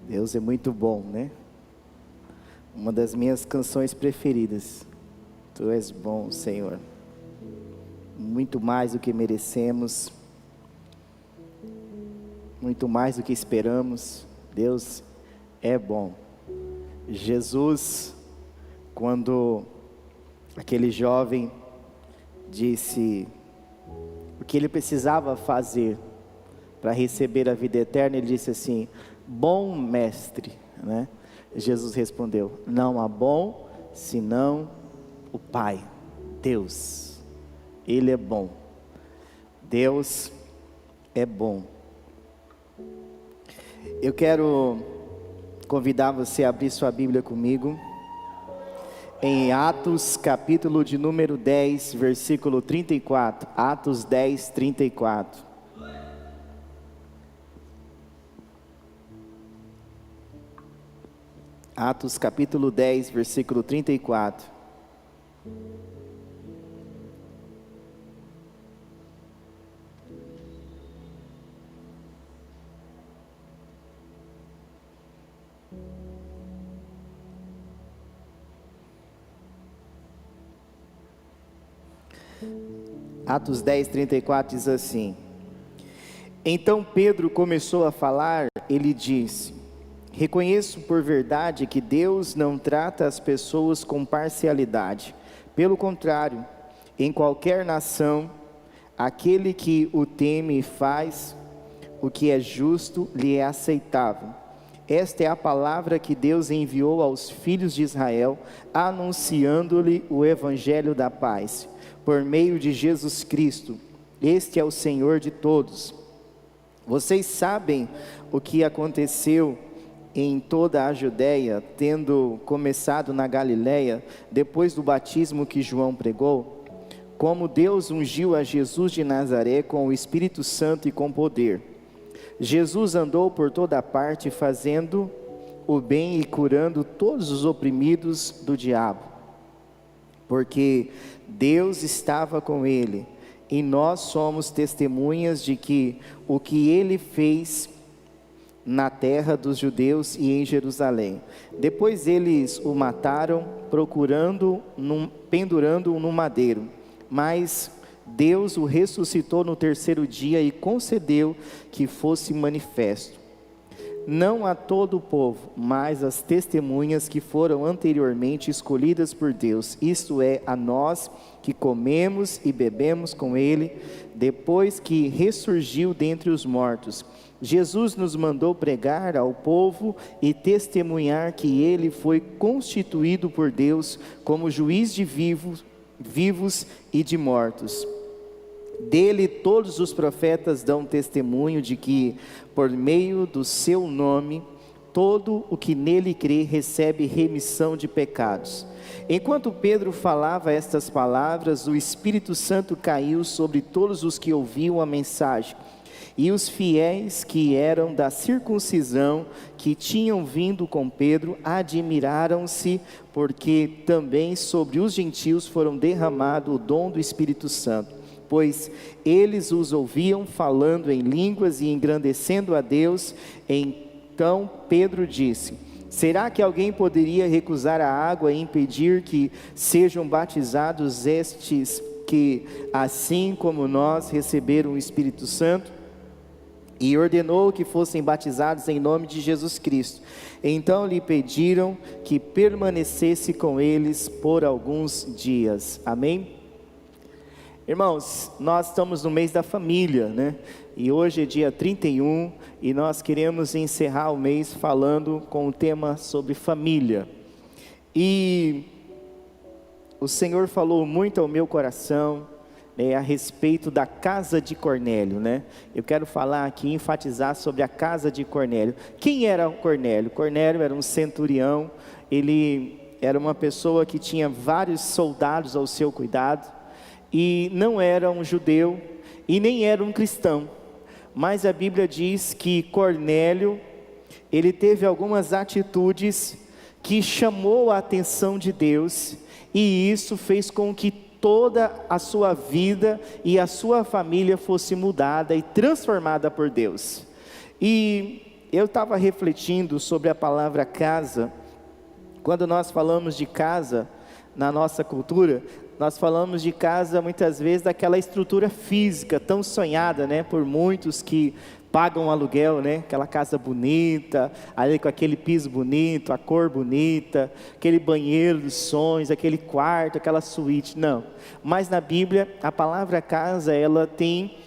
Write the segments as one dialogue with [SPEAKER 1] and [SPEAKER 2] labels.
[SPEAKER 1] Deus é muito bom, né? Uma das minhas canções preferidas. Tu és bom, Senhor. Muito mais do que merecemos, muito mais do que esperamos. Deus é bom. Jesus, quando aquele jovem disse o que ele precisava fazer para receber a vida eterna, ele disse assim: bom mestre, né? Jesus respondeu: não há bom senão o Pai, Deus. Ele é bom. Deus é bom. Eu quero convidar você a abrir sua Bíblia comigo em Atos, capítulo de número 10, versículo 34. Atos 10, 34. Atos, capítulo 10, versículo 34. Atos 10, 34 diz assim: então Pedro começou a falar, ele disse: reconheço por verdade que Deus não trata as pessoas com parcialidade. Pelo contrário, em qualquer nação, aquele que o teme e faz o que é justo lhe é aceitável. Esta é a palavra que Deus enviou aos filhos de Israel, anunciando-lhe o evangelho da paz, por meio de Jesus Cristo. Este é o Senhor de todos. Vocês sabem o que aconteceu em toda a Judeia, tendo começado na Galileia, depois do batismo que João pregou, como Deus ungiu a Jesus de Nazaré com o Espírito Santo e com poder. Jesus andou por toda parte, fazendo o bem e curando todos os oprimidos do diabo, porque Deus estava com ele, e nós somos testemunhas de que o que ele fez na terra dos judeus e em Jerusalém. Depois eles o mataram, pendurando-o no madeiro, mas Deus o ressuscitou no terceiro dia e concedeu que fosse manifesto, não a todo o povo, mas às testemunhas que foram anteriormente escolhidas por Deus, isto é, a nós que comemos e bebemos com ele, depois que ressurgiu dentre os mortos. Jesus nos mandou pregar ao povo e testemunhar que ele foi constituído por Deus como juiz de vivos e de mortos. Dele todos os profetas dão testemunho de que, por meio do seu nome, todo o que nele crê recebe remissão de pecados. Enquanto Pedro falava estas palavras, o Espírito Santo caiu sobre todos os que ouviam a mensagem. E os fiéis que eram da circuncisão, que tinham vindo com Pedro, admiraram-se, porque também sobre os gentios foram derramado o dom do Espírito Santo, pois eles os ouviam falando em línguas e engrandecendo a Deus. Então Pedro disse: será que alguém poderia recusar a água e impedir que sejam batizados estes que, assim como nós, receberam o Espírito Santo? E ordenou que fossem batizados em nome de Jesus Cristo. Então lhe pediram que permanecesse com eles por alguns dias. Amém? Irmãos, nós estamos no mês da família, né? E hoje é dia 31 e nós queremos encerrar o mês falando com o tema sobre família. E o Senhor falou muito ao meu coração, a respeito da casa de Cornélio, né? Eu quero falar aqui, enfatizar sobre a casa de Cornélio. Quem era Cornélio? Cornélio era um centurião, ele era uma pessoa que tinha vários soldados ao seu cuidado, e não era um judeu, e nem era um cristão, mas a Bíblia diz que Cornélio, ele teve algumas atitudes que chamou a atenção de Deus, e isso fez com que toda a sua vida e a sua família fosse mudada e transformada por Deus. E eu estava refletindo sobre a palavra casa. Quando nós falamos de casa na nossa cultura, nós falamos de casa muitas vezes daquela estrutura física tão sonhada, né, por muitos que pagam aluguel, né, aquela casa bonita, ali com aquele piso bonito, a cor bonita, aquele banheiro dos sonhos, aquele quarto, aquela suíte. Não, mas na Bíblia a palavra casa, ela tem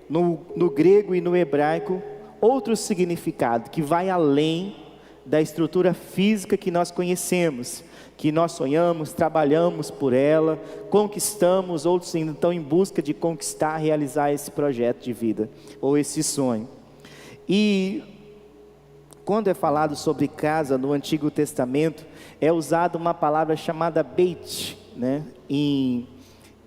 [SPEAKER 1] no grego e no hebraico outro significado que vai além da estrutura física que nós conhecemos, que nós sonhamos, trabalhamos por ela, conquistamos, outros ainda estão em busca de conquistar, realizar esse projeto de vida, ou esse sonho. E quando é falado sobre casa no Antigo Testamento, é usada uma palavra chamada beit, né?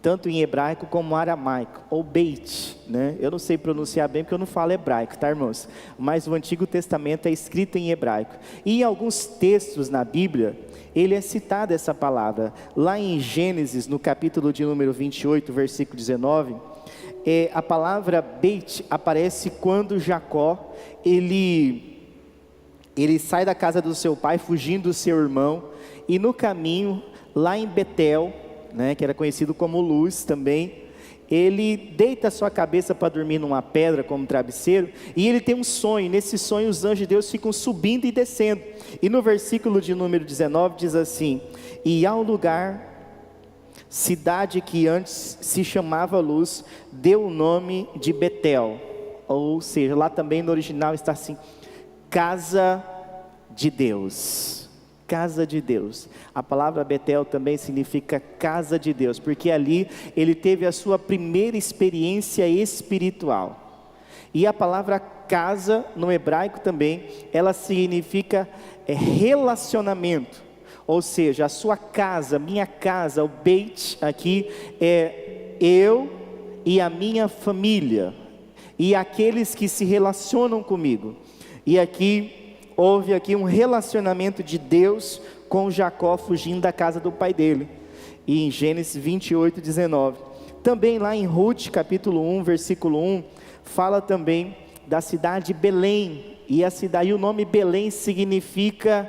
[SPEAKER 1] Tanto em hebraico como aramaico, ou beit, né? Eu não sei pronunciar bem porque eu não falo hebraico, tá, irmãos? Mas o Antigo Testamento é escrito em hebraico. E em alguns textos na Bíblia, ele é citado essa palavra. Lá em Gênesis, no capítulo de número 28, versículo 19, a palavra beit aparece quando Jacó, ele sai da casa do seu pai, fugindo do seu irmão, e no caminho, lá em Betel, né, que era conhecido como Luz também, ele deita a sua cabeça para dormir numa pedra como travesseiro, e ele tem um sonho. Nesse sonho os anjos de Deus ficam subindo e descendo, e no versículo de número 19 diz assim: e ao lugar, cidade que antes se chamava Luz, deu o nome de Betel, ou seja, lá também no original está assim, casa de Deus. Casa de Deus. A palavra Betel também significa casa de Deus, porque ali ele teve a sua primeira experiência espiritual. E a palavra casa no hebraico também, ela significa relacionamento, ou seja, a sua casa, minha casa, o beit aqui é eu e a minha família, e aqueles que se relacionam comigo. E aqui houve aqui um relacionamento de Deus com Jacó fugindo da casa do pai dele, e em Gênesis 28, 19, também lá em Ruth capítulo 1, versículo 1, fala também da cidade de Belém, e o nome Belém significa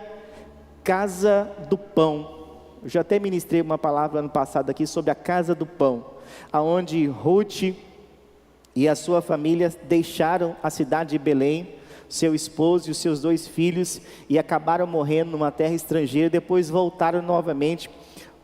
[SPEAKER 1] casa do pão. Eu já até ministrei uma palavra ano passado aqui sobre a casa do pão, aonde Ruth e a sua família deixaram a cidade de Belém, seu esposo e os seus 2 filhos, e acabaram morrendo numa terra estrangeira. Depois voltaram novamente,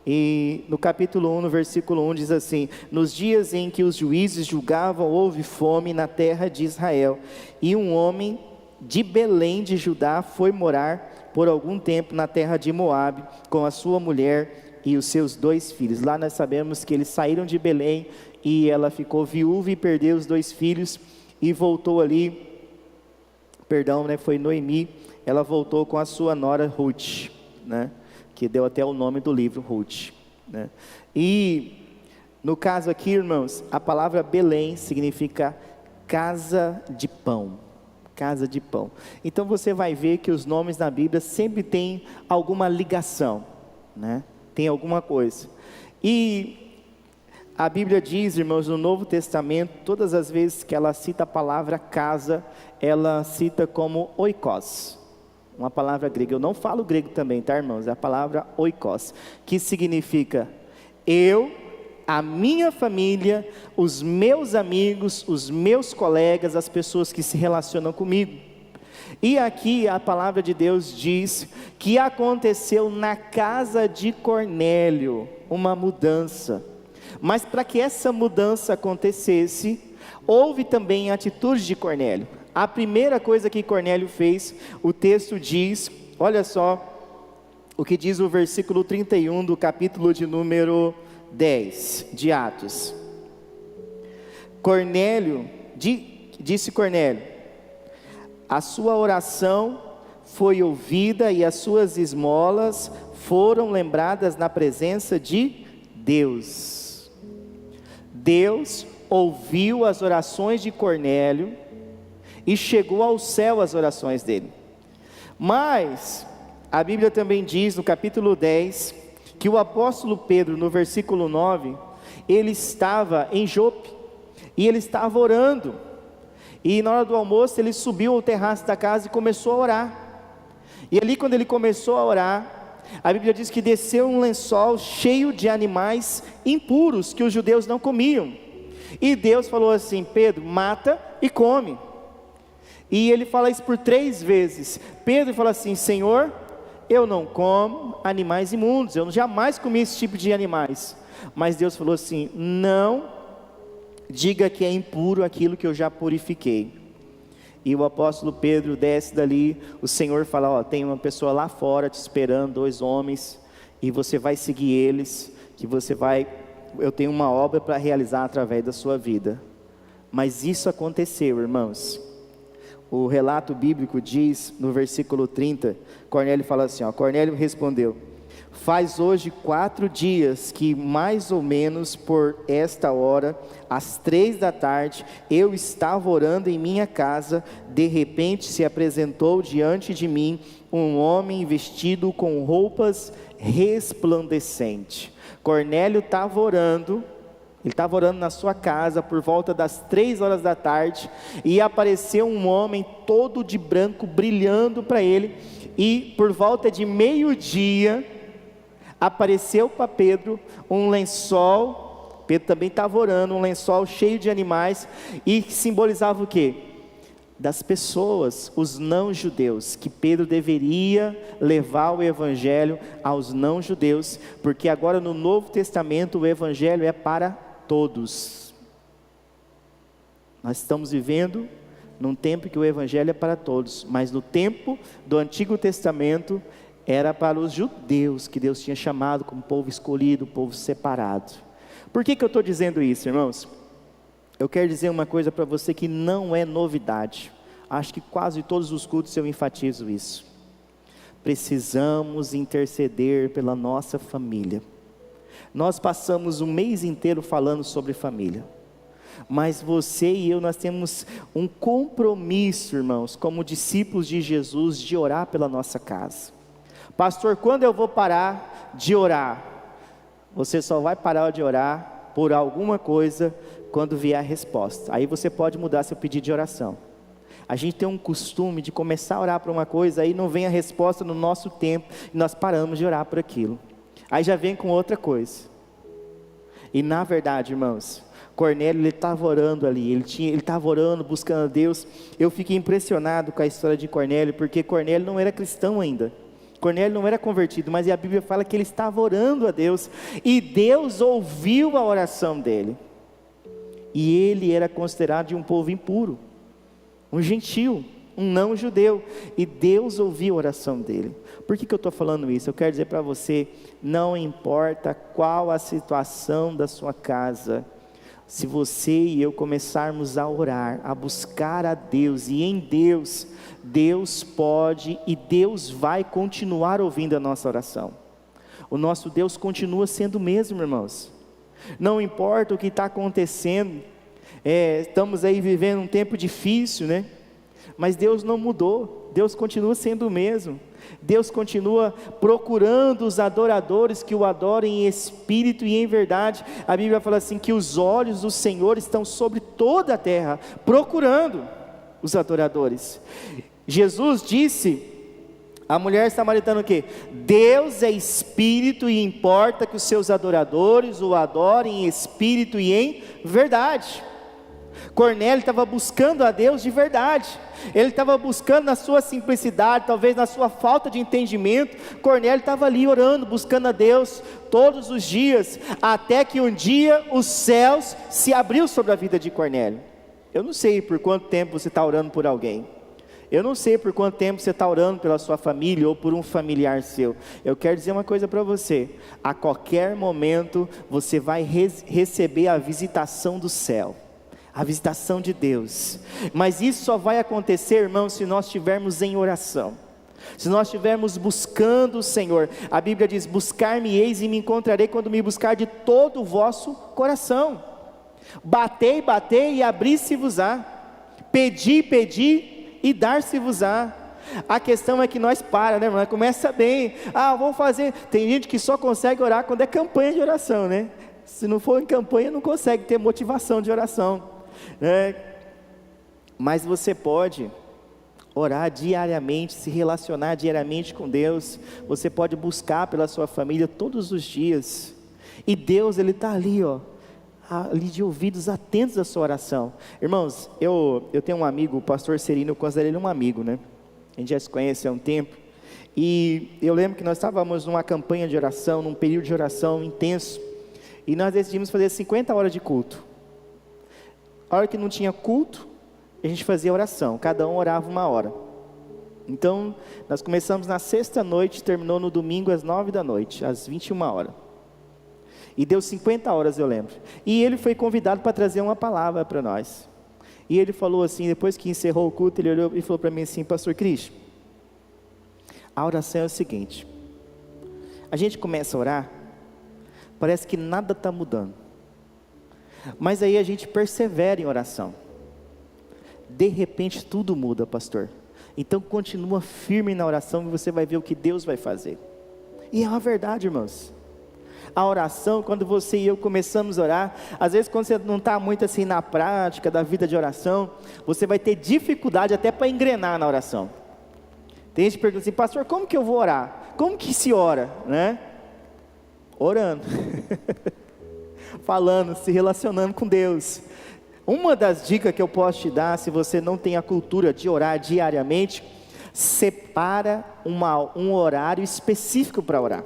[SPEAKER 1] e no capítulo 1, no versículo 1 diz assim: nos dias em que os juízes julgavam, houve fome na terra de Israel, e um homem de Belém de Judá foi morar por algum tempo na terra de Moabe, com a sua mulher e os seus 2 filhos. Lá nós sabemos que eles saíram de Belém, e ela ficou viúva e perdeu os 2 filhos, e voltou ali, foi Noemi, ela voltou com a sua nora Ruth, né, que deu até o nome do livro, Ruth, né. E no caso aqui, irmãos, a palavra Belém significa casa de pão, casa de pão. Então você vai ver que os nomes na Bíblia sempre tem alguma ligação, né, tem alguma coisa. E a Bíblia diz, irmãos, no Novo Testamento, todas as vezes que ela cita a palavra casa, ela cita como oikos, uma palavra grega. Eu não falo grego também, tá, irmãos? É a palavra oikos, que significa eu, a minha família, os meus amigos, os meus colegas, as pessoas que se relacionam comigo. E aqui a palavra de Deus diz que aconteceu na casa de Cornélio uma mudança. Mas para que essa mudança acontecesse, houve também atitudes de Cornélio. A primeira coisa que Cornélio fez, o texto diz, olha só o que diz o versículo 31 do capítulo de número 10 de Atos. Disse Cornélio: a sua oração foi ouvida e as suas esmolas foram lembradas na presença de Deus. Deus ouviu as orações de Cornélio e chegou ao céu as orações dele. Mas a Bíblia também diz no capítulo 10 que o apóstolo Pedro, no versículo 9, ele estava em Jope e ele estava orando. E na hora do almoço ele subiu ao terraço da casa e começou a orar. E ali quando ele começou a orar, a Bíblia diz que desceu um lençol cheio de animais impuros que os judeus não comiam. E Deus falou assim: Pedro, mata e come. E ele fala isso por 3 vezes. Pedro fala assim: Senhor, eu não como animais imundos, eu jamais comi esse tipo de animais. Mas Deus falou assim: não diga que é impuro aquilo que eu já purifiquei. E o apóstolo Pedro desce dali, o Senhor fala: ó, tem uma pessoa lá fora te esperando, 2 homens, e você vai seguir eles, eu tenho uma obra para realizar através da sua vida. Mas isso aconteceu, irmãos. O relato bíblico diz, no versículo 30, Cornélio fala assim, ó, Cornélio respondeu: faz hoje 4 dias que mais ou menos por esta hora, às 3 da tarde, eu estava orando em minha casa, de repente se apresentou diante de mim um homem vestido com roupas resplandecentes. Cornélio estava orando, ele estava orando na sua casa por volta das 3 horas da tarde, e apareceu um homem todo de branco, brilhando para ele, e por volta de meio-dia, apareceu para Pedro um lençol, Pedro também estava orando, um lençol cheio de animais, e simbolizava o quê? Das pessoas, os não-judeus, que Pedro deveria levar o evangelho aos não-judeus, porque agora no Novo Testamento o evangelho é para todos. Nós estamos vivendo num tempo que o evangelho é para todos, mas no tempo do Antigo Testamento era para os judeus, que Deus tinha chamado como povo escolhido, povo separado. Por que eu estou dizendo isso, irmãos? Eu quero dizer uma coisa para você que não é novidade. Acho que quase todos os cultos eu enfatizo isso. Precisamos interceder pela nossa família. Nós passamos um mês inteiro falando sobre família, mas você e eu, nós temos um compromisso, irmãos, como discípulos de Jesus, de orar pela nossa casa. Pastor, quando eu vou parar de orar? Você só vai parar de orar por alguma coisa quando vier a resposta. Aí você pode mudar seu pedido de oração. A gente tem um costume de começar a orar por uma coisa, aí não vem a resposta no nosso tempo, e nós paramos de orar por aquilo. Aí já vem com outra coisa. E na verdade, irmãos, Cornélio, ele estava orando ali, ele estava orando, buscando a Deus. Eu fiquei impressionado com a história de Cornélio, porque Cornélio não era cristão ainda. Cornélio não era convertido, mas a Bíblia fala que ele estava orando a Deus, e Deus ouviu a oração dele. E ele era considerado de um povo impuro, um gentio, um não judeu, e Deus ouviu a oração dele. Por que eu estou falando isso? Eu quero dizer para você, não importa qual a situação da sua casa, se você e eu começarmos a orar, a buscar a Deus, e em Deus, Deus pode e Deus vai continuar ouvindo a nossa oração. O nosso Deus continua sendo o mesmo, irmãos. Não importa o que está acontecendo, estamos aí vivendo um tempo difícil, né? Mas Deus não mudou, Deus continua sendo o mesmo. Deus continua procurando os adoradores que o adorem em espírito e em verdade. A Bíblia fala assim, que os olhos do Senhor estão sobre toda a terra, procurando os adoradores. Jesus disse, a mulher samaritana o quê? Deus é espírito e importa que os seus adoradores o adorem em espírito e em verdade. Cornélio estava buscando a Deus de verdade, ele estava buscando na sua simplicidade, talvez na sua falta de entendimento. Cornélio estava ali orando, buscando a Deus todos os dias, até que um dia os céus se abriu sobre a vida de Cornélio. Eu não sei por quanto tempo você está orando por alguém, eu não sei por quanto tempo você está orando pela sua família ou por um familiar seu. Eu quero dizer uma coisa para você, a qualquer momento você vai receber a visitação do céu, a visitação de Deus. Mas isso só vai acontecer, irmãos, se nós estivermos em oração, se nós estivermos buscando o Senhor. A Bíblia diz, buscar-me-eis e me encontrarei quando me buscar de todo o vosso coração. Batei, batei e abri-se-vos-á, pedi, pedi e dar-se-vos-á. A questão é que nós né, irmão? Começa bem, vamos fazer. Tem gente que só consegue orar quando é campanha de oração, né? Se não for em campanha, não consegue ter motivação de oração. Mas você pode orar diariamente, se relacionar diariamente com Deus. Você pode buscar pela sua família todos os dias. E Deus, Ele está ali, ali de ouvidos atentos à sua oração. Irmãos, eu tenho um amigo, o pastor Serino, eu considero ele um amigo, né? A gente já se conhece há um tempo. E eu lembro que nós estávamos numa campanha de oração, num período de oração intenso. E nós decidimos fazer 50 horas de culto. A hora que não tinha culto, a gente fazia oração, cada um orava 1 hora. Então, nós começamos na sexta noite, terminou no domingo às 9 da noite, às 21 horas. E deu 50 horas, eu lembro. E ele foi convidado para trazer uma palavra para nós. E ele falou assim, depois que encerrou o culto, ele olhou e falou para mim assim: pastor Cristian, a oração é o seguinte: a gente começa a orar, parece que nada está mudando. Mas aí a gente persevera em oração. De repente tudo muda, pastor. Então continua firme na oração e você vai ver o que Deus vai fazer. E é uma verdade, irmãos. A oração, quando você e eu começamos a orar, às vezes quando você não está muito assim na prática da vida de oração, você vai ter dificuldade até para engrenar na oração. Tem gente que pergunta assim: pastor, como que eu vou orar? Como que se ora, né? Orando. Falando, se relacionando com Deus. Uma das dicas que eu posso te dar, se você não tem a cultura de orar diariamente, separa um horário específico para orar.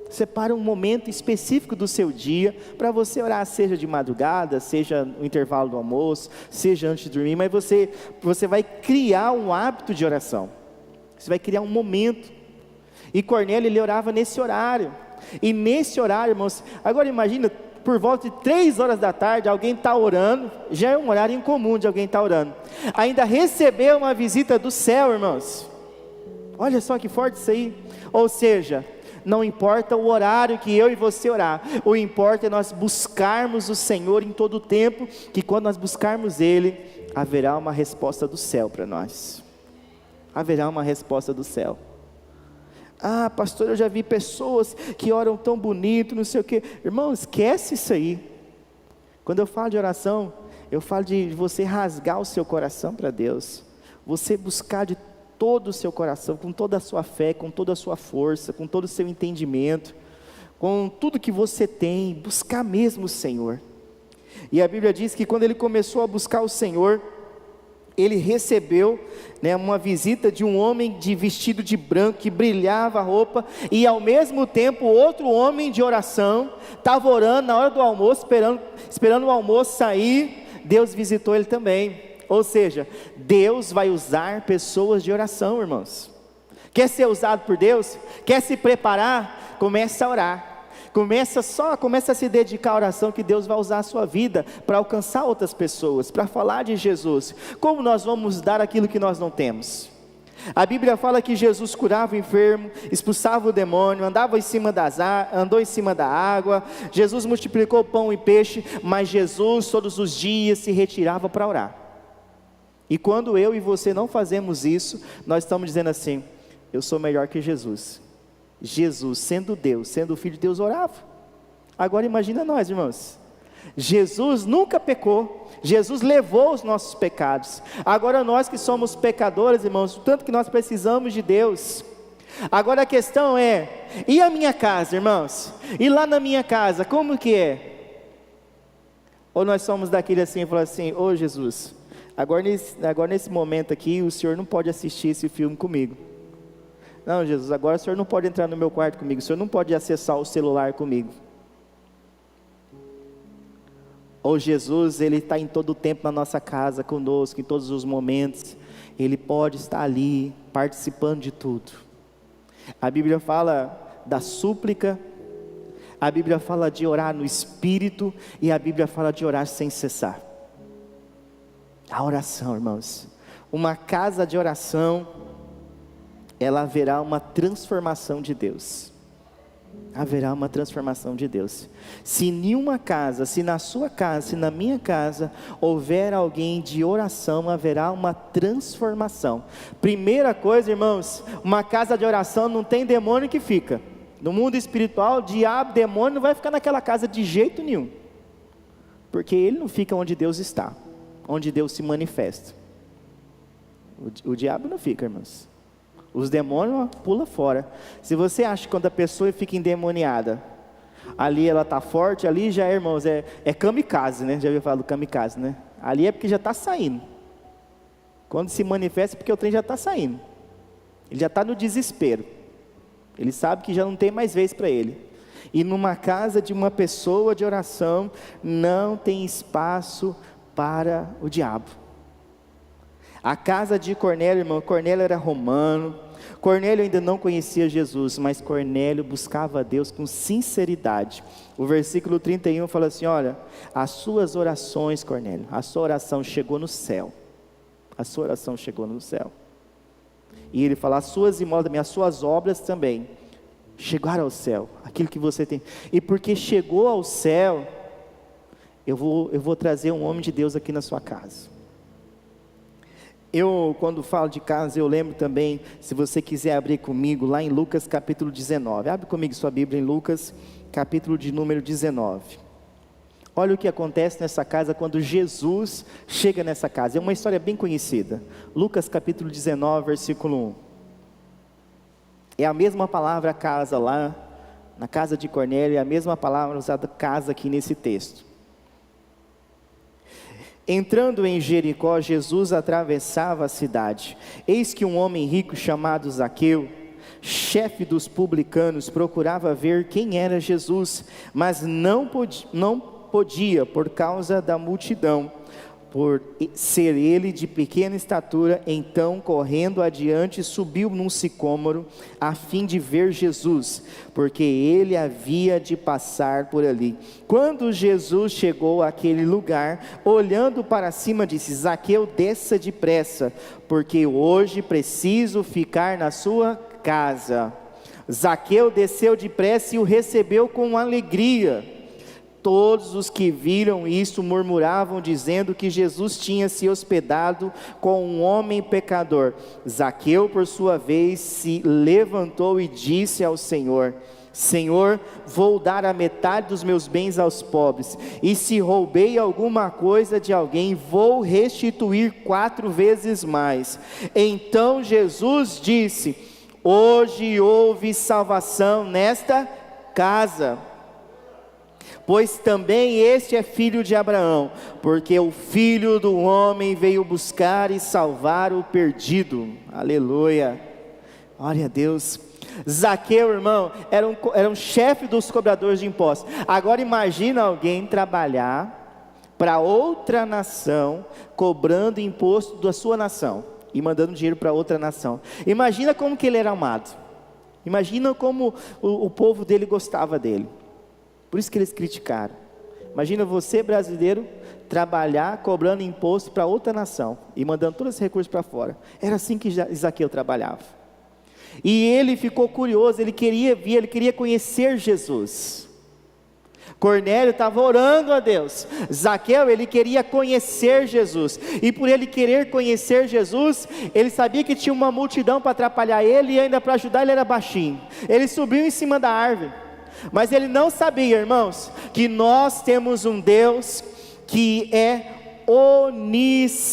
[SPEAKER 1] Separa um momento específico do seu dia para você orar, seja de madrugada, seja no intervalo do almoço, seja antes de dormir, mas você vai criar um hábito de oração. Você vai criar um momento. E Cornélio, ele orava nesse horário. E nesse horário, irmãos, agora imagina, por volta de 3 horas da tarde, alguém está orando, já é um horário incomum de alguém estar orando. Ainda recebeu uma visita do céu, irmãos. Olha só que forte isso aí. Ou seja, não importa o horário que eu e você orar, o importa é nós buscarmos o Senhor em todo o tempo, que quando nós buscarmos Ele, haverá uma resposta do céu para nós. Haverá uma resposta do céu. Ah, pastor, eu já vi pessoas que oram tão bonito, não sei o que. Irmão, esquece isso aí. Quando eu falo de oração, eu falo de você rasgar o seu coração para Deus. Você buscar de todo o seu coração, com toda a sua fé, com toda a sua força, com todo o seu entendimento, com tudo que você tem, buscar mesmo o Senhor. E a Bíblia diz que quando ele começou a buscar o Senhor, ele recebeu, uma visita de um homem de vestido de branco, que brilhava a roupa, e ao mesmo tempo outro homem de oração, estava orando na hora do almoço, esperando o almoço sair. Deus visitou ele também. Ou seja, Deus vai usar pessoas de oração, irmãos. Quer ser usado por Deus? Quer se preparar? Comece a orar. Começa a se dedicar à oração, que Deus vai usar a sua vida para alcançar outras pessoas, para falar de Jesus. Como nós vamos dar aquilo que nós não temos? A Bíblia fala que Jesus curava o enfermo, expulsava o demônio, andou em cima da água. Jesus multiplicou pão e peixe, mas Jesus todos os dias se retirava para orar. E quando eu e você não fazemos isso, nós estamos dizendo assim: eu sou melhor que Jesus. Jesus, sendo Deus, sendo o Filho de Deus, orava. Agora imagina nós, irmãos. Jesus nunca pecou, Jesus levou os nossos pecados. Agora nós que somos pecadores, irmãos, o tanto que nós precisamos de Deus. Agora a questão é: e a minha casa, irmãos? E lá na minha casa, como que é? Ou nós somos daquele assim, falar assim: ô Jesus, agora nesse momento aqui, o Senhor não pode assistir esse filme comigo. Não, Jesus, agora o Senhor não pode entrar no meu quarto comigo, o Senhor não pode acessar o celular comigo. Ou Jesus, Ele está em todo o tempo na nossa casa conosco, em todos os momentos. Ele pode estar ali, participando de tudo. A Bíblia fala da súplica, a Bíblia fala de orar no Espírito, e a Bíblia fala de orar sem cessar. A oração, irmãos, uma casa de oração, ela haverá uma transformação de Deus. Haverá uma transformação de Deus. Se nenhuma casa, se na sua casa, se na minha casa houver alguém de oração, haverá uma transformação. Primeira coisa, irmãos, uma casa de oração não tem demônio que fica. No mundo espiritual, diabo, demônio não vai ficar naquela casa de jeito nenhum, porque ele não fica onde Deus está, onde Deus se manifesta. O diabo não fica, irmãos. Os demônios pulam fora. Se você acha que quando a pessoa fica endemoniada, ali ela está forte, ali já é, irmãos, é kamikaze, né? Já ouviu falar do kamikaze, né? Ali é porque já está saindo. Quando se manifesta é porque o trem já está saindo. Ele já está no desespero. Ele sabe que já não tem mais vez para ele. E numa casa de uma pessoa de oração, não tem espaço para o diabo. A casa de Cornélio, irmão, Cornélio era romano. Cornélio ainda não conhecia Jesus, mas Cornélio buscava a Deus com sinceridade. O versículo 31 fala assim: olha, as suas orações, Cornélio, a sua oração chegou no céu. A sua oração chegou no céu. E ele fala, as suas esmolas também, as suas obras também chegaram ao céu. Aquilo que você tem. E porque chegou ao céu, eu vou trazer um homem de Deus aqui na sua casa. Quando falo de casa, eu lembro também, se você quiser abrir comigo, lá em Lucas capítulo 19. Abre comigo sua Bíblia em Lucas, capítulo de número 19. Olha o que acontece nessa casa quando Jesus chega nessa casa. É uma história bem conhecida. Lucas capítulo 19, versículo 1. É a mesma palavra casa lá, na casa de Cornélio, é a mesma palavra usada casa aqui nesse texto. Entrando em Jericó, Jesus atravessava a cidade. Eis que um homem rico chamado Zaqueu, chefe dos publicanos, procurava ver quem era Jesus, mas não podia por causa da multidão, por ser ele de pequena estatura. Então, correndo adiante, subiu num sicômoro, a fim de ver Jesus, porque ele havia de passar por ali. Quando Jesus chegou àquele lugar, olhando para cima, disse: Zaqueu, desça depressa, porque hoje preciso ficar na sua casa. Zaqueu desceu depressa e o recebeu com alegria. Todos os que viram isso murmuravam, dizendo que Jesus tinha se hospedado com um homem pecador. Zaqueu, por sua vez, se levantou e disse ao Senhor: Senhor, vou dar a metade dos meus bens aos pobres, e se roubei alguma coisa de alguém, vou restituir 4 vezes mais. Então Jesus disse: hoje houve salvação nesta casa, pois também este é filho de Abraão, porque o Filho do Homem veio buscar e salvar o perdido. Aleluia, glória a Deus. Zaqueu, irmão, era um chefe dos cobradores de impostos. Agora imagina alguém trabalhar para outra nação, cobrando imposto da sua nação e mandando dinheiro para outra nação. Imagina como que ele era amado. Imagina como o povo dele gostava dele. Por isso que eles criticaram. Imagina você, brasileiro, trabalhar cobrando imposto para outra nação e mandando todos esses recursos para fora. Era assim que Zaqueu trabalhava. E ele ficou curioso, ele queria ver, ele queria conhecer Jesus. Cornélio estava orando a Deus. Zaqueu, ele queria conhecer Jesus. E por ele querer conhecer Jesus, ele sabia que tinha uma multidão para atrapalhar ele, e ainda para ajudar ele era baixinho. Ele subiu em cima da árvore. Mas ele não sabia, irmãos, que nós temos um Deus que é onisciente,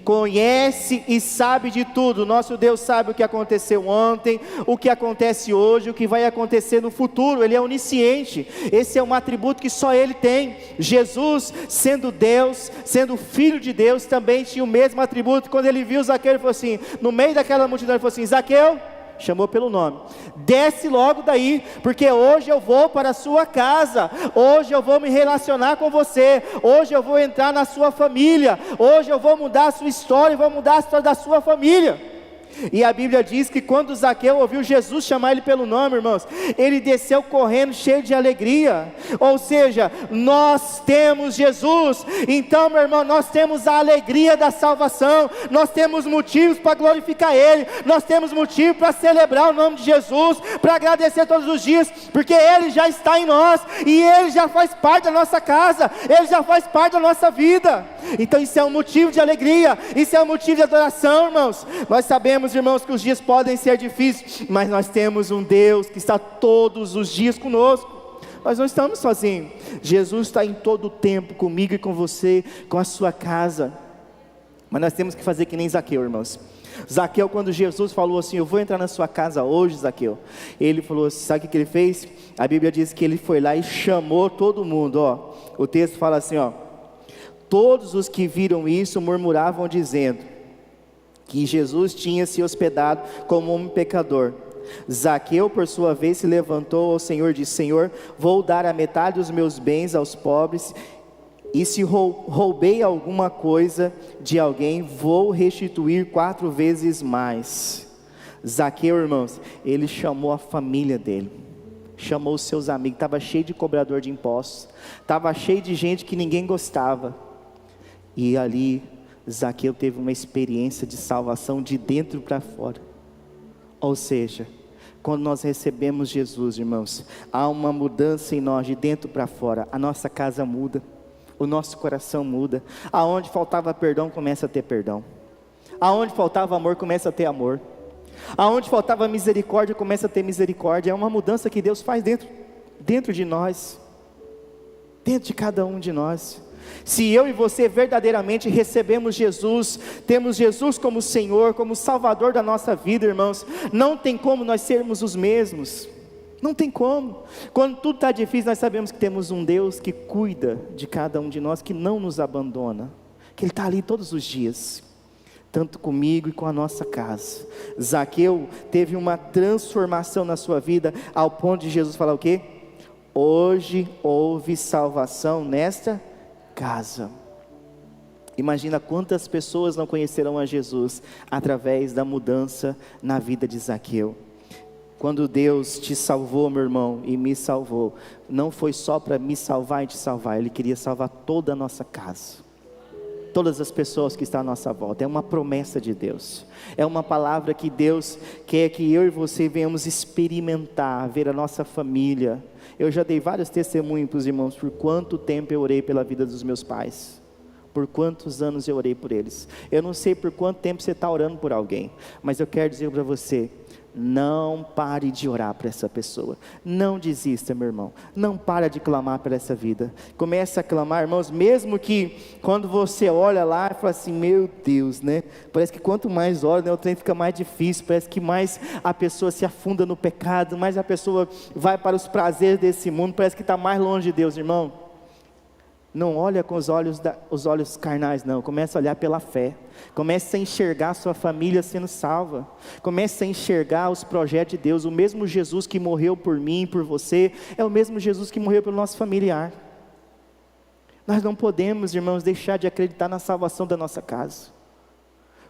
[SPEAKER 1] conhece e sabe de tudo. Nosso Deus sabe o que aconteceu ontem, o que acontece hoje, o que vai acontecer no futuro. Ele é onisciente. Esse é um atributo que só Ele tem. Jesus, sendo Deus, sendo Filho de Deus, também tinha o mesmo atributo. Quando ele viu Zaqueu, ele falou assim, no meio daquela multidão, ele falou assim: Zaqueu, chamou pelo nome, desce logo daí, porque hoje eu vou para a sua casa, hoje eu vou me relacionar com você, hoje eu vou entrar na sua família, hoje eu vou mudar a sua história, e vou mudar a história da sua família. E a Bíblia diz que quando Zaqueu ouviu Jesus chamar ele pelo nome, irmãos, ele desceu correndo cheio de alegria. Ou seja, nós temos Jesus. Então, meu irmão, nós temos a alegria da salvação, nós temos motivos para glorificar Ele, nós temos motivo para celebrar o nome de Jesus, para agradecer todos os dias, porque Ele já está em nós, e Ele já faz parte da nossa casa, Ele já faz parte da nossa vida. Então isso é um motivo de alegria, isso é um motivo de adoração, irmãos. Nós sabemos, irmãos, que os dias podem ser difíceis, mas nós temos um Deus que está todos os dias conosco. Nós não estamos sozinhos. Jesus está em todo o tempo comigo e com você, com a sua casa. Mas nós temos que fazer que nem Zaqueu, irmãos. Zaqueu, quando Jesus falou assim, eu vou entrar na sua casa hoje, Zaqueu, ele falou, sabe o que ele fez? A Bíblia diz que ele foi lá e chamou todo mundo, ó. O texto fala assim, ó: todos os que viram isso murmuravam dizendo que Jesus tinha se hospedado como um pecador. Zaqueu, por sua vez, se levantou ao Senhor e disse, Senhor, vou dar a metade dos meus bens aos pobres, e se roubei alguma coisa de alguém, vou restituir 4 vezes mais. Zaqueu, irmãos, ele chamou a família dele, chamou os seus amigos, estava cheio de cobrador de impostos, estava cheio de gente que ninguém gostava, e ali Zaqueu teve uma experiência de salvação de dentro para fora. Ou seja, quando nós recebemos Jesus, irmãos, há uma mudança em nós de dentro para fora. A nossa casa muda, o nosso coração muda. Aonde faltava perdão, começa a ter perdão. Aonde faltava amor, começa a ter amor. Aonde faltava misericórdia, começa a ter misericórdia. É uma mudança que Deus faz dentro de nós, dentro de cada um de nós. Se eu e você verdadeiramente recebemos Jesus, temos Jesus como Senhor, como Salvador da nossa vida, irmãos, não tem como nós sermos os mesmos, não tem como. Quando tudo está difícil, nós sabemos que temos um Deus que cuida de cada um de nós, que não nos abandona, que Ele está ali todos os dias, tanto comigo e com a nossa casa. Zaqueu teve uma transformação na sua vida, ao ponto de Jesus falar o quê? Hoje houve salvação nesta casa. Imagina quantas pessoas não conhecerão a Jesus através da mudança na vida de Zaqueu. Quando Deus te salvou, meu irmão, e me salvou, não foi só para me salvar e te salvar, Ele queria salvar toda a nossa casa, todas as pessoas que estão à nossa volta. É uma promessa de Deus, é uma palavra que Deus quer que eu e você venhamos experimentar, ver a nossa família. Eu já dei vários testemunhos para os irmãos, por quanto tempo eu orei pela vida dos meus pais, por quantos anos eu orei por eles. Eu não sei por quanto tempo você está orando por alguém, mas eu quero dizer para você, não pare de orar para essa pessoa, não desista, meu irmão, não para de clamar por essa vida, comece a clamar, irmãos, mesmo que quando você olha lá e fala assim, meu Deus, né, parece que quanto mais ora, né, o trem fica mais difícil, parece que mais a pessoa se afunda no pecado, mais a pessoa vai para os prazeres desse mundo, parece que está mais longe de Deus, irmão. Não olha com os olhos carnais, não. Comece a olhar pela fé. Comece a enxergar a sua família sendo salva. Comece a enxergar os projetos de Deus. O mesmo Jesus que morreu por mim e por você, é o mesmo Jesus que morreu pelo nosso familiar. Nós não podemos, irmãos, deixar de acreditar na salvação da nossa casa.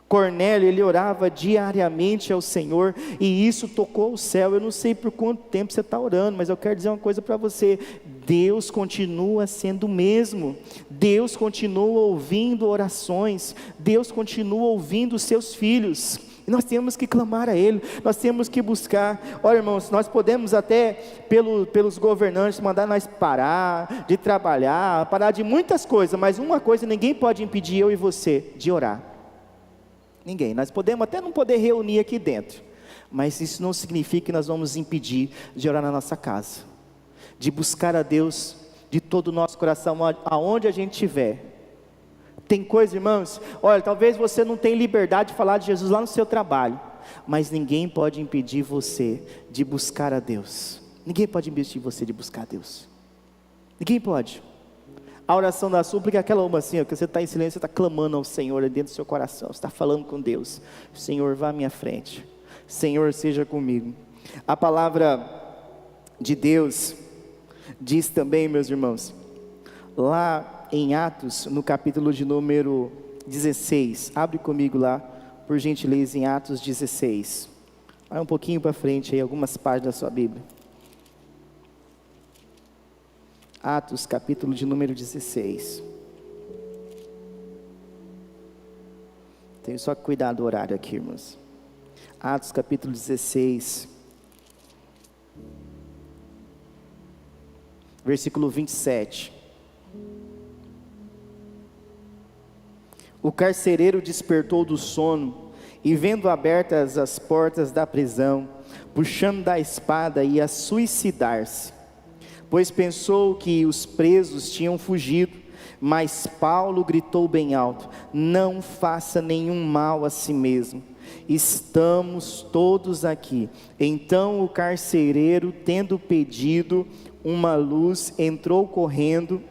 [SPEAKER 1] Cornélio, ele orava diariamente ao Senhor, e isso tocou o céu. Eu não sei por quanto tempo você está orando, mas eu quero dizer uma coisa para você, Deus continua sendo o mesmo, Deus continua ouvindo orações, Deus continua ouvindo os seus filhos, e nós temos que clamar a Ele, nós temos que buscar. Olha, irmãos, nós podemos até, pelos governantes, mandar nós parar de trabalhar, parar de muitas coisas, mas uma coisa ninguém pode impedir eu e você, de orar. Ninguém. Nós podemos até não poder reunir aqui dentro, mas isso não significa que nós vamos impedir de orar na nossa casa, de buscar a Deus de todo o nosso coração, aonde a gente estiver. Tem coisa, irmãos, olha, talvez você não tenha liberdade de falar de Jesus lá no seu trabalho, mas ninguém pode impedir você de buscar a Deus. Ninguém pode impedir você de buscar a Deus. Ninguém pode. A oração da súplica é aquela uma assim, ó, que você está em silêncio, você está clamando ao Senhor dentro do seu coração, você está falando com Deus. Senhor, vá à minha frente, Senhor, seja comigo. A palavra de Deus diz também, meus irmãos, lá em Atos, no capítulo de número 16, abre comigo lá, por gentileza, em Atos 16, vai um pouquinho para frente aí, algumas páginas da sua Bíblia. Atos, capítulo de número 16. Tenho só que cuidar do horário aqui, irmãos. Atos, capítulo 16. Versículo 27. O carcereiro despertou do sono, e vendo abertas as portas da prisão, puxando da espada, ia suicidar-se, pois pensou que os presos tinham fugido. Mas Paulo gritou bem alto: não faça nenhum mal a si mesmo, estamos todos aqui. Então o carcereiro, tendo pedido uma luz, entrou correndo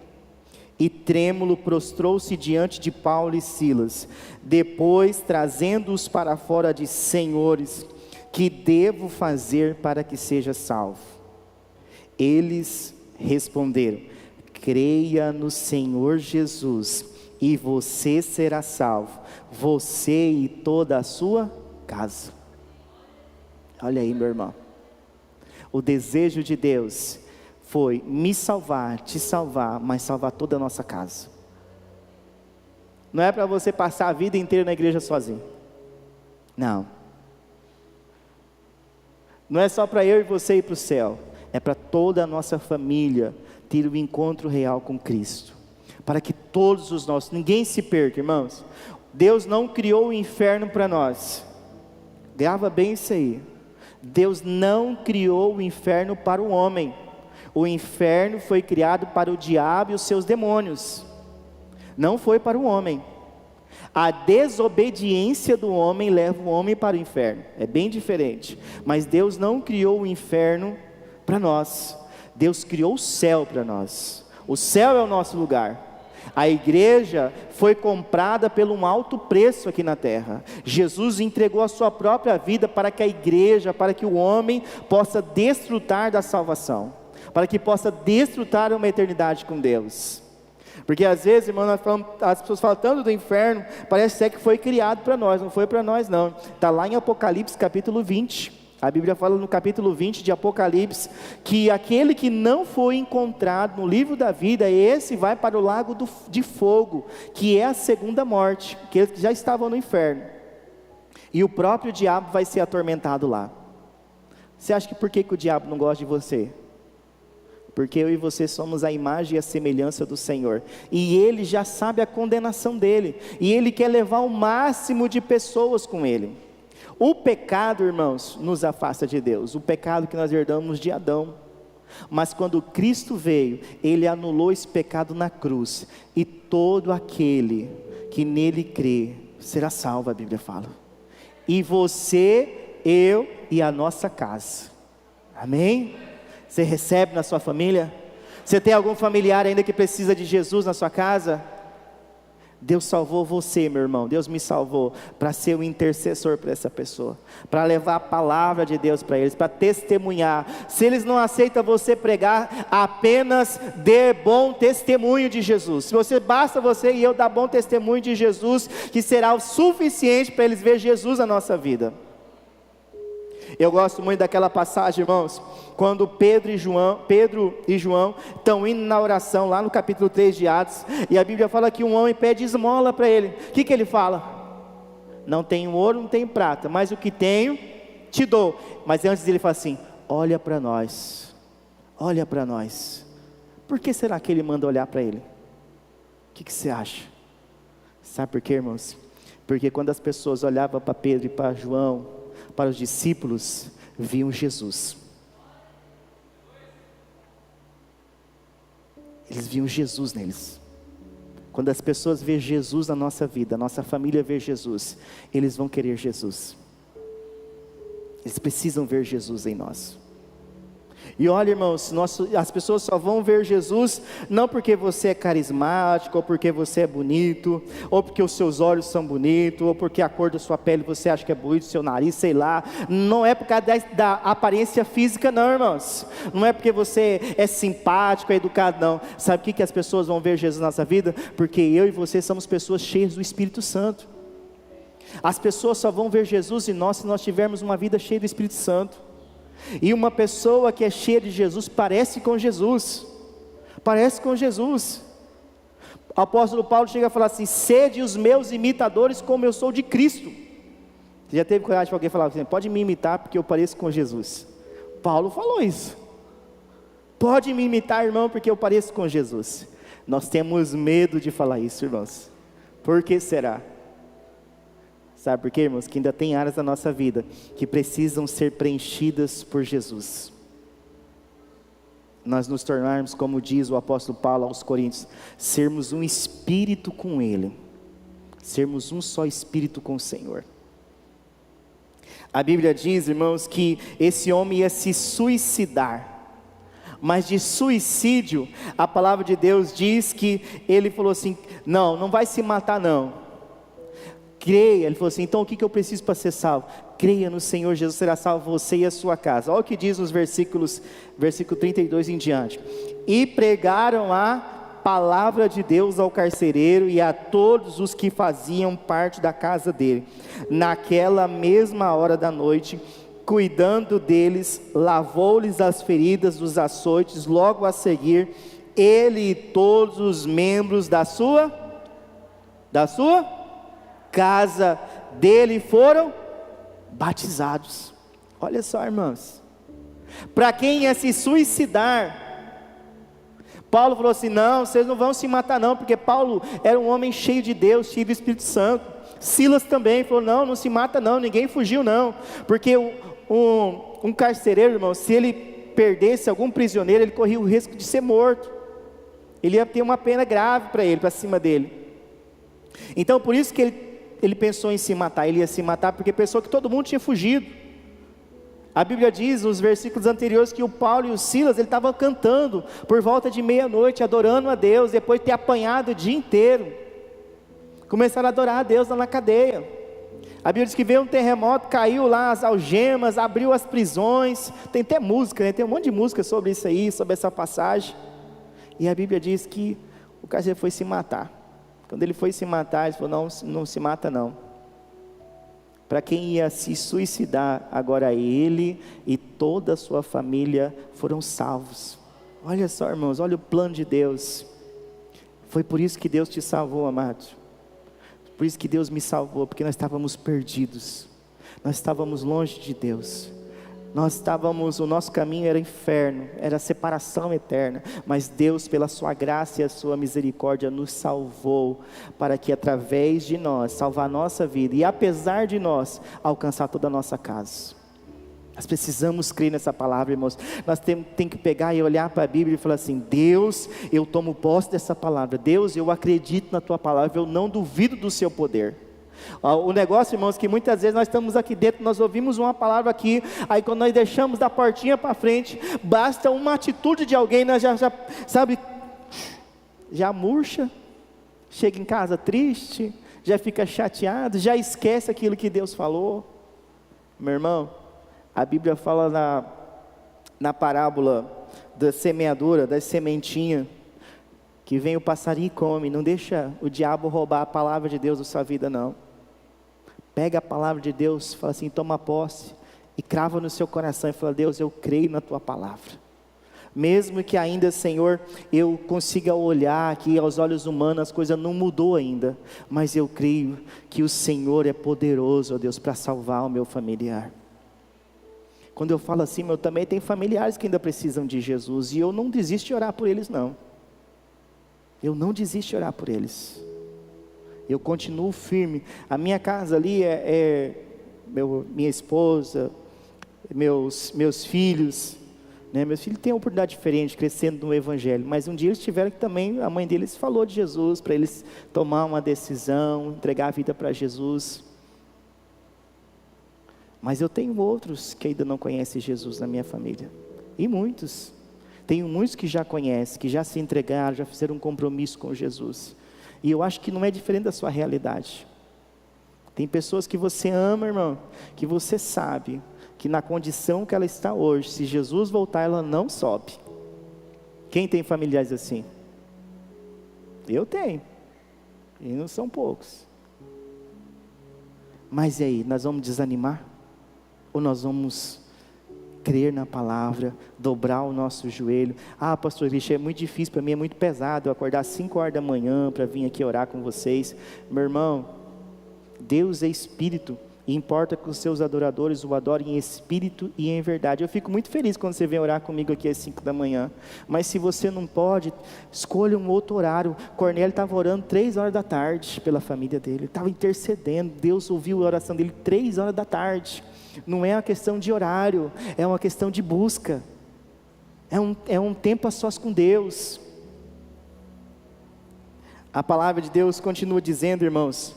[SPEAKER 1] e trêmulo prostrou-se diante de Paulo e Silas. Depois, trazendo-os para fora, disse: senhores, que devo fazer para que seja salvo? Eles responderam: creia no Senhor Jesus e você será salvo, você e toda a sua casa. Olha aí, meu irmão, o desejo de Deus foi me salvar, te salvar, mas salvar toda a nossa casa. Não é para você passar a vida inteira na igreja sozinho, não. Não é só para eu e você ir para o céu, é para toda a nossa família ter um encontro real com Cristo, para que todos os nossos, ninguém se perca, irmãos. Deus não criou o inferno para nós, grava bem isso aí. Deus não criou o inferno para o homem. O inferno foi criado para o diabo e os seus demônios, não foi para o homem. A desobediência do homem leva o homem para o inferno, é bem diferente. Mas Deus não criou o inferno para nós, Deus criou o céu para nós. O céu é o nosso lugar. A igreja foi comprada pelo um alto preço aqui na terra. Jesus entregou a sua própria vida para que a igreja, para que o homem possa desfrutar da salvação, para que possa desfrutar uma eternidade com Deus. Porque às vezes, irmão, as pessoas falam tanto do inferno, parece ser que foi criado para nós, não foi para nós não. Está lá em Apocalipse capítulo 20, a Bíblia fala no capítulo 20 de Apocalipse, que aquele que não foi encontrado no livro da vida, esse vai para o lago de fogo, que é a segunda morte, aqueles que já estavam no inferno, e o próprio diabo vai ser atormentado lá. Você acha que por que o diabo não gosta de você? Porque eu e você somos a imagem e a semelhança do Senhor, e Ele já sabe a condenação dele, e Ele quer levar o máximo de pessoas com Ele. O pecado, irmãos, nos afasta de Deus, o pecado que nós herdamos de Adão. Mas quando Cristo veio, Ele anulou esse pecado na cruz, e todo aquele que nele crê será salvo, a Bíblia fala. E você, eu e a nossa casa. Amém? Você recebe na sua família? Você tem algum familiar ainda que precisa de Jesus na sua casa? Deus salvou você, meu irmão. Deus me salvou para ser o intercessor para essa pessoa, para levar a palavra de Deus para eles, para testemunhar. Se eles não aceitam você pregar, apenas dê bom testemunho de Jesus. Basta você e eu dar bom testemunho de Jesus, que será o suficiente para eles ver Jesus na nossa vida. Eu gosto muito daquela passagem, irmãos, quando Pedro e João estão indo na oração, lá no capítulo 3 de Atos, e a Bíblia fala que um homem pede esmola para ele. O que ele fala? Não tenho ouro, não tenho prata, mas o que tenho, te dou. Mas antes ele fala assim: olha para nós, olha para nós. Por que será que ele manda olhar para ele? O que você acha? Sabe por quê, irmãos? Porque quando as pessoas olhavam para Pedro e para João, para os discípulos, viam Jesus. Eles viam Jesus neles. Quando as pessoas veem Jesus na nossa vida, a nossa família vê Jesus, eles vão querer Jesus. Eles precisam ver Jesus em nós. E olha, irmãos, as pessoas só vão ver Jesus não porque você é carismático, ou porque você é bonito, ou porque os seus olhos são bonitos, ou porque a cor da sua pele você acha que é bonito, seu nariz, sei lá. Não é por causa da aparência física não, irmãos. Não é porque você é simpático, é educado, não. Sabe o que as pessoas vão ver Jesus na nossa vida? Porque eu e você somos pessoas cheias do Espírito Santo. As pessoas só vão ver Jesus em nós se nós tivermos uma vida cheia do Espírito Santo. E uma pessoa que é cheia de Jesus parece com Jesus. Parece com Jesus. O apóstolo Paulo chega a falar assim: sede os meus imitadores como eu sou de Cristo. Você já teve coragem para alguém falar assim: pode me imitar porque eu pareço com Jesus? Paulo falou isso. Pode me imitar, irmão, porque eu pareço com Jesus. Nós temos medo de falar isso, irmãos. Por que será? Sabe por quê, irmãos? Que ainda tem áreas da nossa vida que precisam ser preenchidas por Jesus. nós nos tornarmos, como diz o apóstolo Paulo aos Coríntios, sermos um espírito com Ele, sermos um só espírito com o Senhor. A Bíblia diz, irmãos, que esse homem ia se suicidar, mas de suicídio, a palavra de Deus diz que ele falou assim, não vai se matar não, creia, ele falou assim, então o que eu preciso para ser salvo? Creia no Senhor Jesus, será salvo você e a sua casa. Olha o que diz nos versículo 32 em diante, e pregaram a palavra de Deus ao carcereiro e a todos os que faziam parte da casa dele. Naquela mesma hora da noite, cuidando deles, lavou-lhes as feridas dos açoites. Logo a seguir, ele e todos os membros da sua casa dele foram batizados. Olha só, irmãos, para quem ia se suicidar, Paulo falou assim, não, vocês não vão se matar não, porque Paulo era um homem cheio de Deus, cheio do Espírito Santo. Silas também falou, não se mata não, ninguém fugiu não, porque um carcereiro, irmão, se ele perdesse algum prisioneiro, ele corria o risco de ser morto, ele ia ter uma pena grave para cima dele. Então por isso que ele pensou em se matar, ele ia se matar porque pensou que todo mundo tinha fugido. A Bíblia diz nos versículos anteriores que o Paulo e o Silas, ele estavam cantando por volta de meia-noite, adorando a Deus, depois de ter apanhado o dia inteiro, começaram a adorar a Deus lá na cadeia. A Bíblia diz que veio um terremoto, caiu lá as algemas, abriu as prisões, tem até música, né? Tem um monte de música sobre isso aí, sobre essa passagem, e a Bíblia diz que o carcereiro foi se matar. Quando ele foi se matar, ele falou, não se mata não. Para quem ia se suicidar, agora ele e toda a sua família foram salvos. Olha só, irmãos, olha o plano de Deus. Foi por isso que Deus te salvou, amado. Por isso que Deus me salvou, porque nós estávamos perdidos, nós estávamos longe de Deus, o nosso caminho era inferno, era separação eterna, mas Deus, pela sua graça e a sua misericórdia, nos salvou, para que através de nós, salvar a nossa vida, e apesar de nós, alcançar toda a nossa casa. Nós precisamos crer nessa palavra, irmãos. Nós temos que pegar e olhar para a Bíblia e falar assim, Deus, eu tomo posse dessa palavra, Deus, eu acredito na tua palavra, eu não duvido do seu poder. O negócio, irmãos, que muitas vezes nós estamos aqui dentro, nós ouvimos uma palavra aqui, aí quando nós deixamos da portinha para frente, basta uma atitude de alguém, nós já sabe, já murcha, chega em casa triste, já fica chateado, já esquece aquilo que Deus falou. Meu irmão, a Bíblia fala na parábola da semeadura, da sementinha, que vem o passarinho e come. Não deixa o diabo roubar a palavra de Deus da sua vida não. Pega a palavra de Deus, fala assim, toma posse, e crava no seu coração e fala, Deus, eu creio na tua palavra. Mesmo que ainda, Senhor, eu consiga olhar aqui aos olhos humanos, as coisas não mudou ainda, mas eu creio que o Senhor é poderoso, ó Deus, para salvar o meu familiar. Quando eu falo assim, eu também tenho familiares que ainda precisam de Jesus, e eu não desisto de orar por eles não. Eu não desisto de orar por eles. Eu continuo firme. A minha casa ali minha esposa, meus filhos, né? Meus filhos têm uma oportunidade diferente, crescendo no Evangelho, mas um dia eles tiveram que também, a mãe deles falou de Jesus, para eles tomar uma decisão, entregar a vida para Jesus. Mas eu tenho outros que ainda não conhecem Jesus na minha família, e muitos. Tenho muitos que já conhecem, que já se entregaram, já fizeram um compromisso com Jesus, e eu acho que não é diferente da sua realidade. Tem pessoas que você ama, irmão, que você sabe, que na condição que ela está hoje, se Jesus voltar, ela não sobe. Quem tem familiares assim? Eu tenho, e não são poucos. Mas e aí, nós vamos desanimar? Ou nós vamos crer na palavra, dobrar o nosso joelho? Ah, pastor Cristian, é muito difícil para mim, é muito pesado eu acordar às 5 horas da manhã para vir aqui orar com vocês. Meu irmão, Deus é Espírito, e importa que os seus adoradores o adorem em Espírito e em verdade. Eu fico muito feliz quando você vem orar comigo aqui às 5 da manhã, mas se você não pode, escolha um outro horário. Cornélio estava orando 3 horas da tarde pela família dele, estava intercedendo, Deus ouviu a oração dele 3 horas da tarde. Não é uma questão de horário, é uma questão de busca, é um tempo a sós com Deus. A palavra de Deus continua dizendo, irmãos,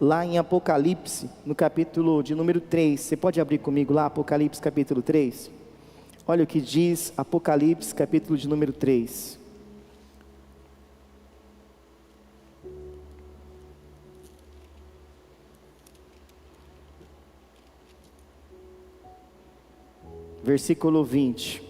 [SPEAKER 1] lá em Apocalipse, no capítulo de número 3, você pode abrir comigo lá, Apocalipse capítulo 3? Olha o que diz Apocalipse capítulo de número 3. Versículo 20.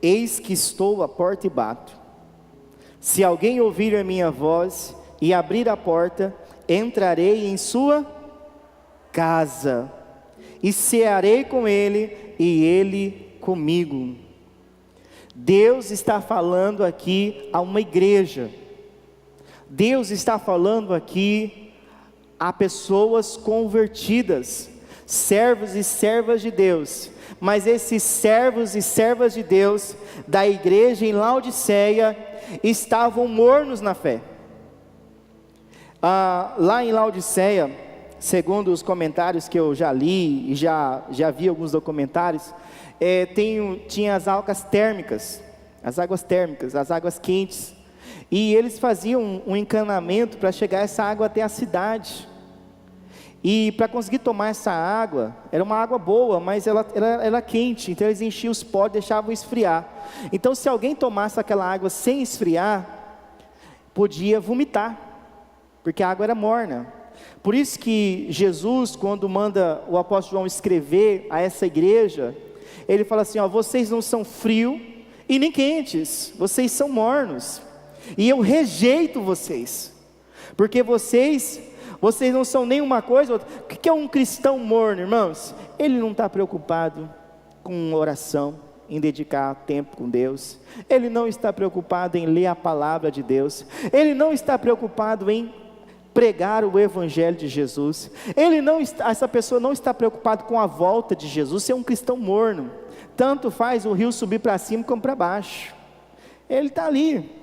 [SPEAKER 1] Eis que estou à porta e bato. Se alguém ouvir a minha voz e abrir a porta, entrarei em sua casa, e cearei com ele, e ele comigo. Deus está falando aqui a uma igreja. Deus está falando aqui a pessoas convertidas, servos e servas de Deus. Mas esses servos e servas de Deus da igreja em Laodiceia estavam mornos na fé. Lá em Laodiceia, segundo os comentários que eu já li e já vi alguns documentários, tinha as águas térmicas, as águas quentes, e eles faziam um encanamento para chegar essa água até a cidade. E para conseguir tomar essa água, era uma água boa, mas ela era quente, então eles enchiam os potes e deixavam esfriar. Então se alguém tomasse aquela água sem esfriar, podia vomitar, porque a água era morna. Por isso que Jesus, quando manda o apóstolo João escrever a essa igreja, ele fala assim, vocês não são frios e nem quentes, vocês são mornos, e eu rejeito vocês, porque vocês não são nenhuma coisa ou outra. O que é um cristão morno, irmãos? Ele não está preocupado com oração, em dedicar tempo com Deus. Ele não está preocupado em ler a palavra de Deus. Ele não está preocupado em pregar o evangelho de Jesus. Essa pessoa não está preocupada com a volta de Jesus. Você é um cristão morno. Tanto faz o rio subir para cima como para baixo. Ele está ali.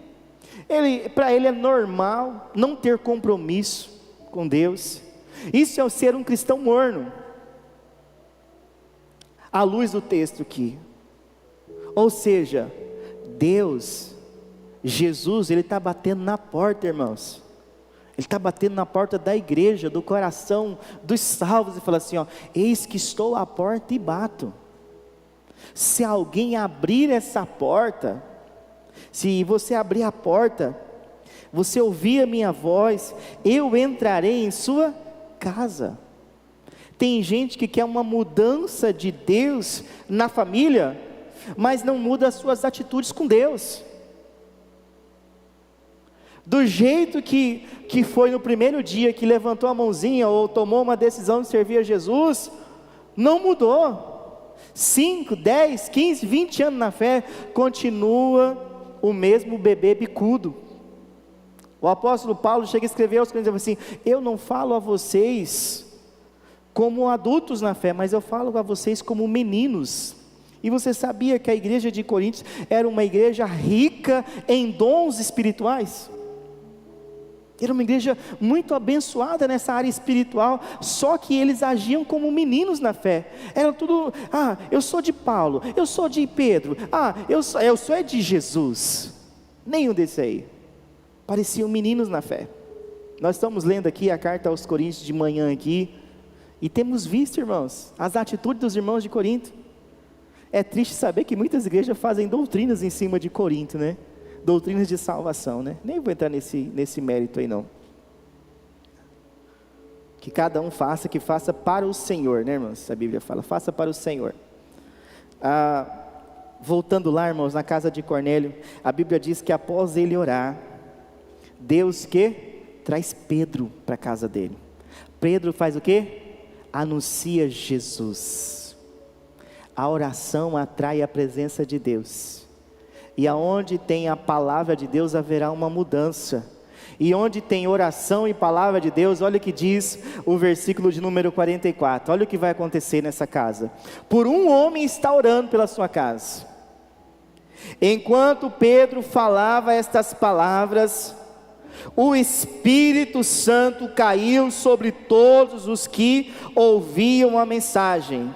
[SPEAKER 1] Para ele é normal não ter compromisso com Deus. Isso é ser um cristão morno, à luz do texto aqui. Ou seja, Jesus, Ele está batendo na porta, irmãos. Ele está batendo na porta da igreja, do coração dos salvos, e fala assim, eis que estou à porta e bato. Se alguém abrir essa porta, se você abrir a porta, você ouvir a minha voz, eu entrarei em sua casa. Tem gente que quer uma mudança de Deus na família, mas não muda as suas atitudes com Deus. Do jeito que foi no primeiro dia que levantou a mãozinha ou tomou uma decisão de servir a Jesus, não mudou. 5, 10, 15, 20 anos na fé, continua o mesmo bebê bicudo. O apóstolo Paulo chega a escrever aos Coríntios assim, eu não falo a vocês como adultos na fé, mas eu falo a vocês como meninos. E você sabia que a igreja de Coríntios era uma igreja rica em dons espirituais? Era uma igreja muito abençoada nessa área espiritual, só que eles agiam como meninos na fé. Era tudo, eu sou de Paulo, eu sou de Pedro, eu sou de Jesus. Nenhum desses aí. Pareciam meninos na fé. Nós estamos lendo aqui a carta aos Coríntios de manhã aqui, e temos visto, irmãos, as atitudes dos irmãos de Corinto. É triste saber que muitas igrejas fazem doutrinas em cima de Corinto, né? Doutrinas de salvação, né? Nem vou entrar nesse mérito aí não. Que cada um faça, que faça para o Senhor, né, irmãos? A Bíblia fala, faça para o Senhor. Voltando lá, irmãos, na casa de Cornélio, a Bíblia diz que após ele orar, Deus traz Pedro para a casa dele. Pedro faz o quê? Anuncia Jesus. A oração atrai a presença de Deus. E aonde tem a palavra de Deus haverá uma mudança. E onde tem oração e palavra de Deus, olha o que diz o versículo de número 44. Olha o que vai acontecer nessa casa. Por um homem está orando pela sua casa. Enquanto Pedro falava estas palavras, o Espírito Santo caiu sobre todos os que ouviam a mensagem.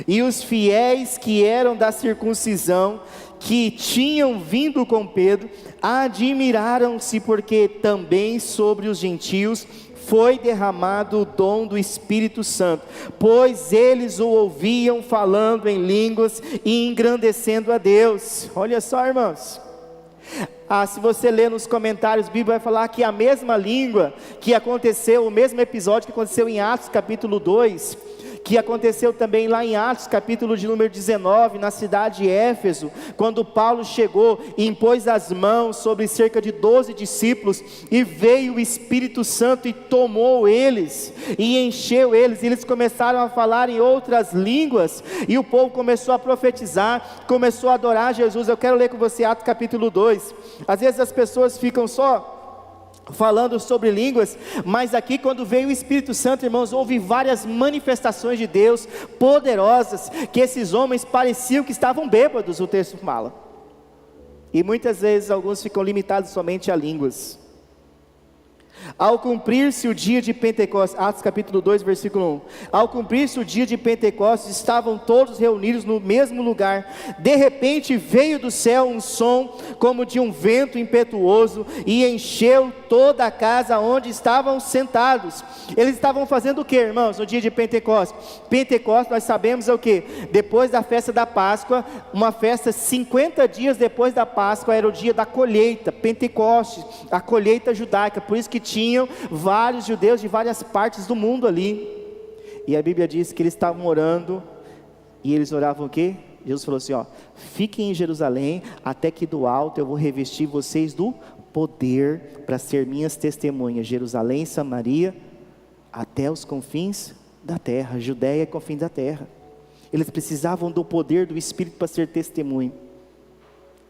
[SPEAKER 1] E os fiéis que eram da circuncisão, que tinham vindo com Pedro, admiraram-se, porque também sobre os gentios foi derramado o dom do Espírito Santo, pois eles o ouviam falando em línguas e engrandecendo a Deus. Olha só, irmãos. Se você ler nos comentários, a Bíblia vai falar que a mesma língua que aconteceu, o mesmo episódio que aconteceu em Atos capítulo 2, que aconteceu também lá em Atos capítulo de número 19, na cidade de Éfeso, quando Paulo chegou e impôs as mãos sobre cerca de 12 discípulos, e veio o Espírito Santo e tomou eles, e encheu eles, e eles começaram a falar em outras línguas, e o povo começou a profetizar, começou a adorar Jesus. Eu quero ler com você Atos capítulo 2, às vezes as pessoas ficam só falando sobre línguas, mas aqui quando veio o Espírito Santo, irmãos, houve várias manifestações de Deus poderosas, que esses homens pareciam que estavam bêbados, o texto fala, e muitas vezes alguns ficam limitados somente a línguas. Ao cumprir-se o dia de Pentecostes, Atos capítulo 2, versículo 1, ao cumprir-se o dia de Pentecostes, estavam todos reunidos no mesmo lugar, de repente veio do céu um som, como de um vento impetuoso, e encheu toda a casa onde estavam sentados. Eles estavam fazendo o que, irmãos, no dia de Pentecostes? Pentecostes, nós sabemos é o que? Depois da festa da Páscoa, uma festa 50 dias depois da Páscoa, era o dia da colheita, Pentecostes, a colheita judaica, por isso que tinham vários judeus de várias partes do mundo ali, e a Bíblia diz que eles estavam orando, e eles oravam o quê? Jesus falou assim, fiquem em Jerusalém, até que do alto eu vou revestir vocês do poder, para ser minhas testemunhas, Jerusalém, Samaria, até os confins da terra, Judéia e confins da terra. Eles precisavam do poder do Espírito para ser testemunho.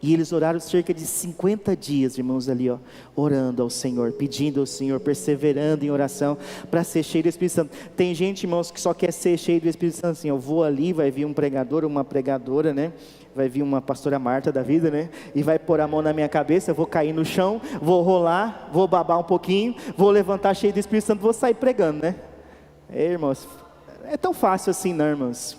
[SPEAKER 1] E eles oraram cerca de 50 dias, irmãos, ali, orando ao Senhor, pedindo ao Senhor, perseverando em oração, para ser cheio do Espírito Santo. Tem gente, irmãos, que só quer ser cheio do Espírito Santo, assim, eu vou ali, vai vir um pregador, uma pregadora, né, vai vir uma pastora Marta da vida, né, e vai pôr a mão na minha cabeça, eu vou cair no chão, vou rolar, vou babar um pouquinho, vou levantar cheio do Espírito Santo, vou sair pregando, né, irmãos, é tão fácil assim, não, irmãos?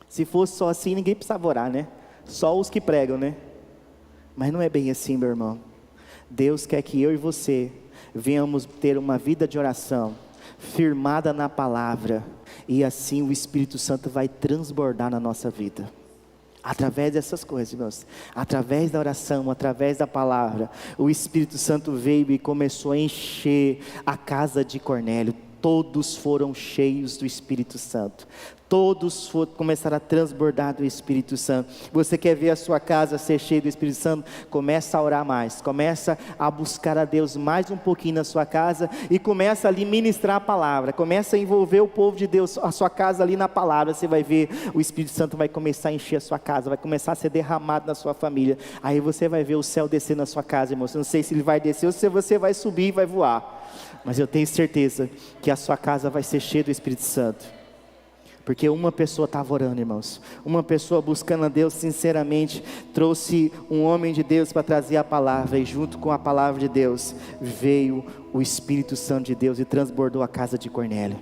[SPEAKER 1] Se fosse só assim, ninguém precisava orar, né? Só os que pregam, né? Mas não é bem assim, meu irmão. Deus quer que eu e você venhamos ter uma vida de oração, firmada na palavra, e assim o Espírito Santo vai transbordar na nossa vida. Através dessas coisas, irmãos, através da oração, através da palavra, o Espírito Santo veio e começou a encher a casa de Cornélio. Todos foram cheios do Espírito Santo, todos começaram a transbordar do Espírito Santo. Você quer ver a sua casa ser cheia do Espírito Santo? Começa a orar mais, começa a buscar a Deus mais um pouquinho na sua casa, e começa ali a ministrar a palavra, começa a envolver o povo de Deus, a sua casa ali na palavra. Você vai ver, o Espírito Santo vai começar a encher a sua casa, vai começar a ser derramado na sua família, aí você vai ver o céu descer na sua casa, irmão. Eu não sei se ele vai descer ou se você vai subir e vai voar, mas eu tenho certeza que a sua casa vai ser cheia do Espírito Santo, porque uma pessoa estava orando, irmãos, uma pessoa buscando a Deus sinceramente, trouxe um homem de Deus para trazer a palavra, e junto com a palavra de Deus, veio o Espírito Santo de Deus e transbordou a casa de Cornélio.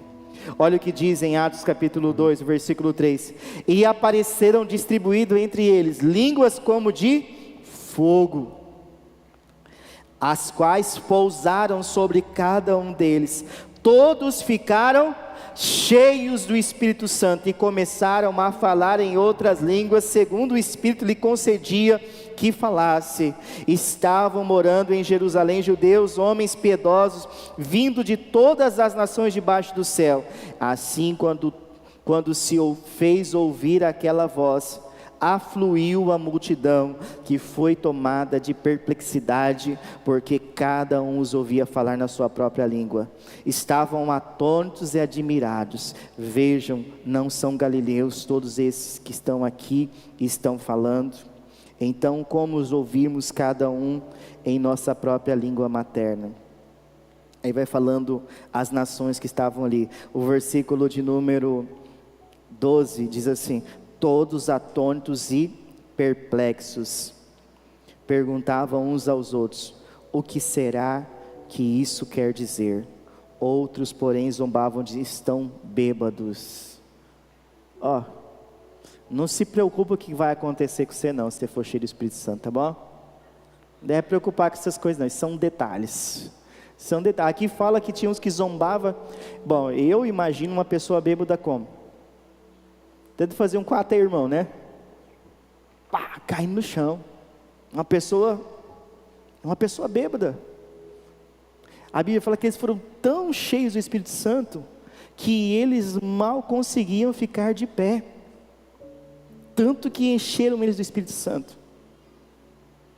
[SPEAKER 1] Olha o que diz em Atos capítulo 2, versículo 3, e apareceram distribuídos entre eles, línguas como de fogo, as quais pousaram sobre cada um deles. Todos ficaram cheios do Espírito Santo e começaram a falar em outras línguas, segundo o Espírito lhe concedia que falasse. Estavam morando em Jerusalém judeus, homens piedosos, vindo de todas as nações debaixo do céu. Assim, quando se fez ouvir aquela voz, afluiu a multidão, que foi tomada de perplexidade, porque cada um os ouvia falar na sua própria língua. Estavam atônitos e admirados. Vejam, não são galileus todos esses que estão aqui e estão falando? Então, como os ouvimos cada um em nossa própria língua materna? Aí vai falando as nações que estavam ali. O versículo de número 12 diz assim: todos atônitos e perplexos perguntavam uns aos outros: o que será que isso quer dizer? Outros, porém, zombavam de estão bêbados. Ó, não se preocupa o que vai acontecer com você não, se você for cheio do Espírito Santo, tá bom? Não deve preocupar com essas coisas não, isso são detalhes. São detalhes. Aqui fala que tinha uns que zombavam. Bom, eu imagino uma pessoa bêbada como? Tenta fazer um 4 aí, irmão, né? Pá, caindo no chão. Uma pessoa bêbada. A Bíblia fala que eles foram tão cheios do Espírito Santo que eles mal conseguiam ficar de pé. Tanto que encheram eles do Espírito Santo.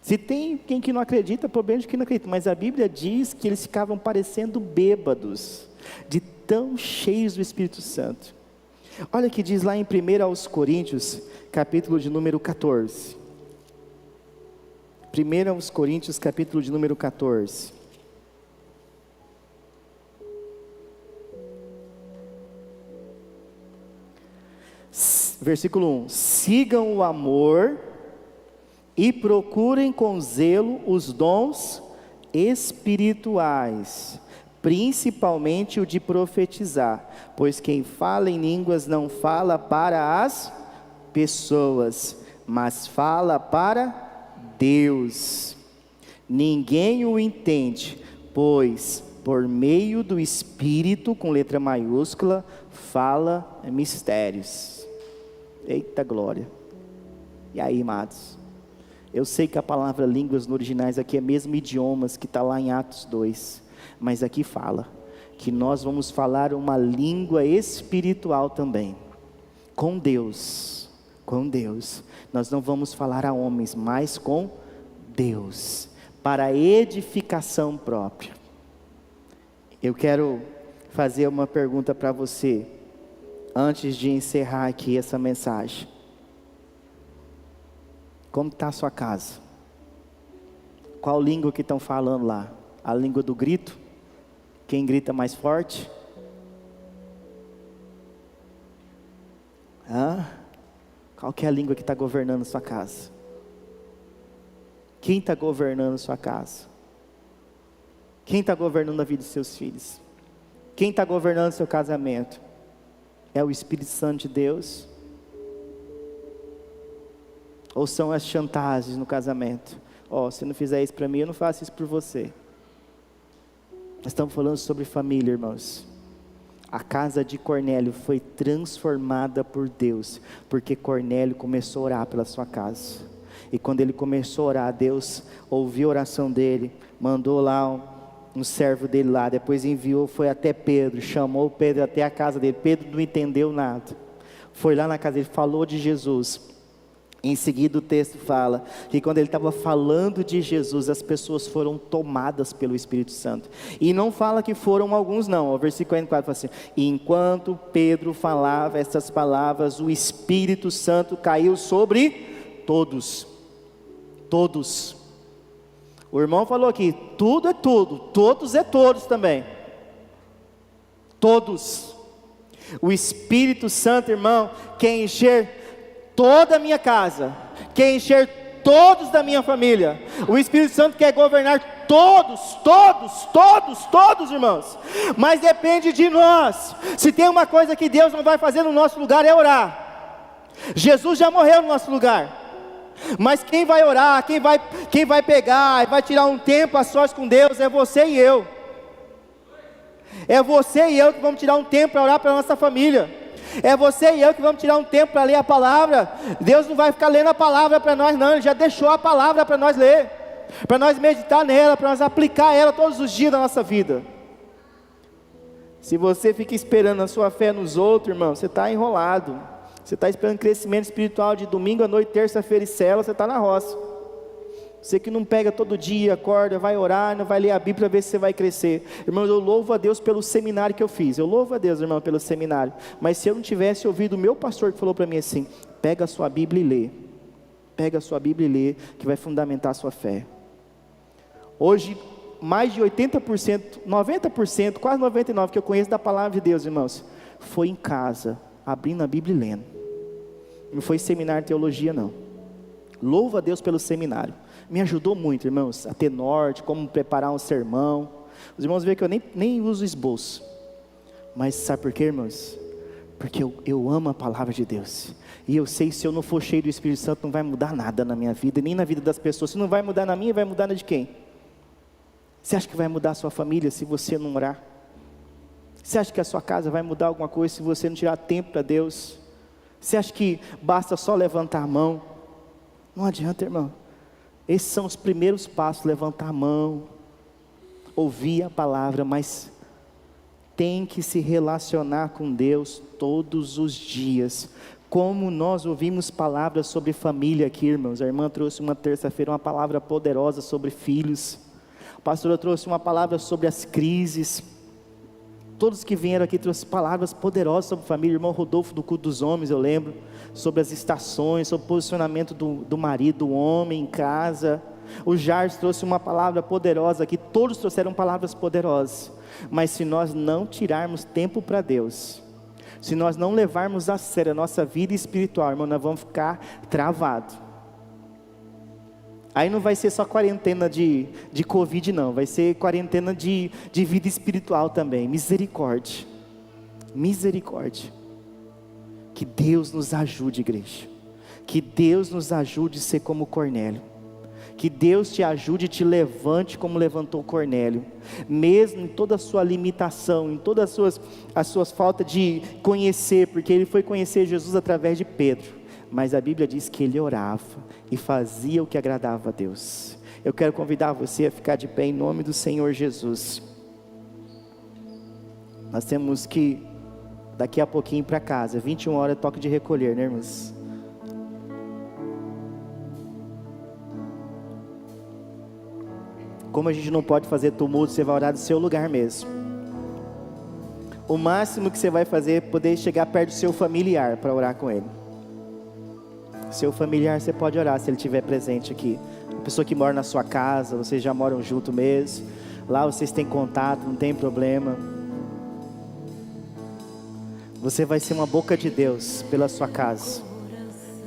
[SPEAKER 1] Se tem quem que não acredita, problema de quem não acredita, mas a Bíblia diz que eles ficavam parecendo bêbados, de tão cheios do Espírito Santo. Olha o que diz lá em 1 aos Coríntios, capítulo de número 14. 1 aos Coríntios, capítulo de número 14. Versículo 1: sigam o amor e procurem com zelo os dons espirituais, principalmente o de profetizar, pois quem fala em línguas não fala para as pessoas, mas fala para Deus. Ninguém o entende, pois por meio do Espírito, com letra maiúscula, fala mistérios. Eita glória! E aí, amados? Eu sei que a palavra línguas no originais aqui é mesmo idiomas que está lá em Atos 2, mas aqui fala que nós vamos falar uma língua espiritual também, com Deus, nós não vamos falar a homens, mas com Deus, para edificação própria. Eu quero fazer uma pergunta para você, antes de encerrar aqui essa mensagem. Como está a sua casa? Qual língua que estão falando lá? A língua do grito? Quem grita mais forte? Qual que é a língua que está governando a sua casa? Quem está governando a sua casa? Quem está governando a vida dos seus filhos? Quem está governando o seu casamento? É o Espírito Santo de Deus? Ou são as chantagens no casamento? Se não fizer isso para mim, eu não faço isso por você. Nós estamos falando sobre família, irmãos. A casa de Cornélio foi transformada por Deus, porque Cornélio começou a orar pela sua casa. E quando ele começou a orar, Deus ouviu a oração dele, mandou lá um servo dele lá, depois enviou, foi até Pedro, chamou Pedro até a casa dele. Pedro não entendeu nada, foi lá na casa dele, falou de Jesus. Em seguida o texto fala que quando ele estava falando de Jesus, as pessoas foram tomadas pelo Espírito Santo. E não fala que foram alguns não, o versículo 44 fala assim: e enquanto Pedro falava essas palavras, o Espírito Santo caiu sobre todos. O irmão falou aqui, tudo é tudo, todos é todos também. Todos. O Espírito Santo, irmão, quer encher toda a minha casa, quer encher todos da minha família. O Espírito Santo quer governar todos, irmãos. Mas depende de nós. Se tem uma coisa que Deus não vai fazer no nosso lugar, é orar. Jesus já morreu no nosso lugar. Mas quem vai orar, quem vai pegar e vai tirar um tempo a sós com Deus, é você e eu. É você e eu que vamos tirar um tempo para orar pela nossa família. É você e eu que vamos tirar um tempo para ler a palavra. Deus não vai ficar lendo a palavra para nós não, Ele já deixou a palavra para nós ler, para nós meditar nela, para nós aplicar ela todos os dias da nossa vida. Se você fica esperando a sua fé nos outros, irmão, você está enrolado. Você está esperando crescimento espiritual de domingo à noite, terça-feira e célula, você está na roça. Você que não pega todo dia, acorda, vai orar, não vai ler a Bíblia para ver se você vai crescer. Irmão, eu louvo a Deus pelo seminário que eu fiz. Eu louvo a Deus, irmão, pelo seminário. Mas se eu não tivesse ouvido o meu pastor que falou para mim assim: pega a sua Bíblia e lê. Pega a sua Bíblia e lê, que vai fundamentar a sua fé. Hoje, mais de 80%, 90%, quase 99% que eu conheço da palavra de Deus, irmãos, foi em casa, abrindo a Bíblia e lendo. Não foi seminário de teologia não. Louvo a Deus pelo seminário. me ajudou muito, irmãos, a ter norte, como preparar um sermão. Os irmãos veem que eu nem uso esboço. Mas sabe por quê, irmãos? Porque eu amo a palavra de Deus. E eu sei que se eu não for cheio do Espírito Santo, não vai mudar nada na minha vida, nem na vida das pessoas. Se não vai mudar na minha, vai mudar na de quem? Você acha que vai mudar a sua família se você não orar? Você acha que a sua casa vai mudar alguma coisa se você não tirar tempo para Deus? Você acha que basta só levantar a mão? Não adianta, irmão. Esses são os primeiros passos, levantar a mão, ouvir a palavra, mas tem que se relacionar com Deus todos os dias. Como nós ouvimos palavras sobre família aqui, irmãos. A irmã trouxe uma terça-feira uma palavra poderosa sobre filhos. A pastora trouxe uma palavra sobre as crises. Todos que vieram aqui trouxeram palavras poderosas sobre família. O irmão Rodolfo do culto dos homens, eu lembro, sobre as estações, sobre o posicionamento do marido, do homem em casa. O Jars trouxe uma palavra poderosa aqui. Todos trouxeram palavras poderosas. Mas se nós não tirarmos tempo para Deus, se nós não levarmos a sério a nossa vida espiritual, irmão, nós vamos ficar travados. Aí não vai ser só quarentena de Covid não, vai ser quarentena de vida espiritual também. Misericórdia, misericórdia. Que Deus nos ajude, igreja. Que Deus nos ajude a ser como Cornélio. Que Deus te ajude e te levante como levantou Cornélio. Mesmo em toda a sua limitação, em todas as suas faltas de conhecer, porque ele foi conhecer Jesus através de Pedro. Mas a Bíblia diz que ele orava e fazia o que agradava a Deus. Eu quero convidar você a ficar de pé em nome do Senhor Jesus. Nós temos que, daqui a pouquinho para casa, 21 horas toque de recolher, né, irmãos? Como a gente não pode fazer tumulto, você vai orar do seu lugar mesmo. O máximo que você vai fazer é poder chegar perto do seu familiar para orar com ele. Seu familiar você pode orar se ele estiver presente aqui. A pessoa que mora na sua casa, vocês já moram junto mesmo. Lá vocês têm contato, não tem problema. Você vai ser uma boca de Deus pela sua casa.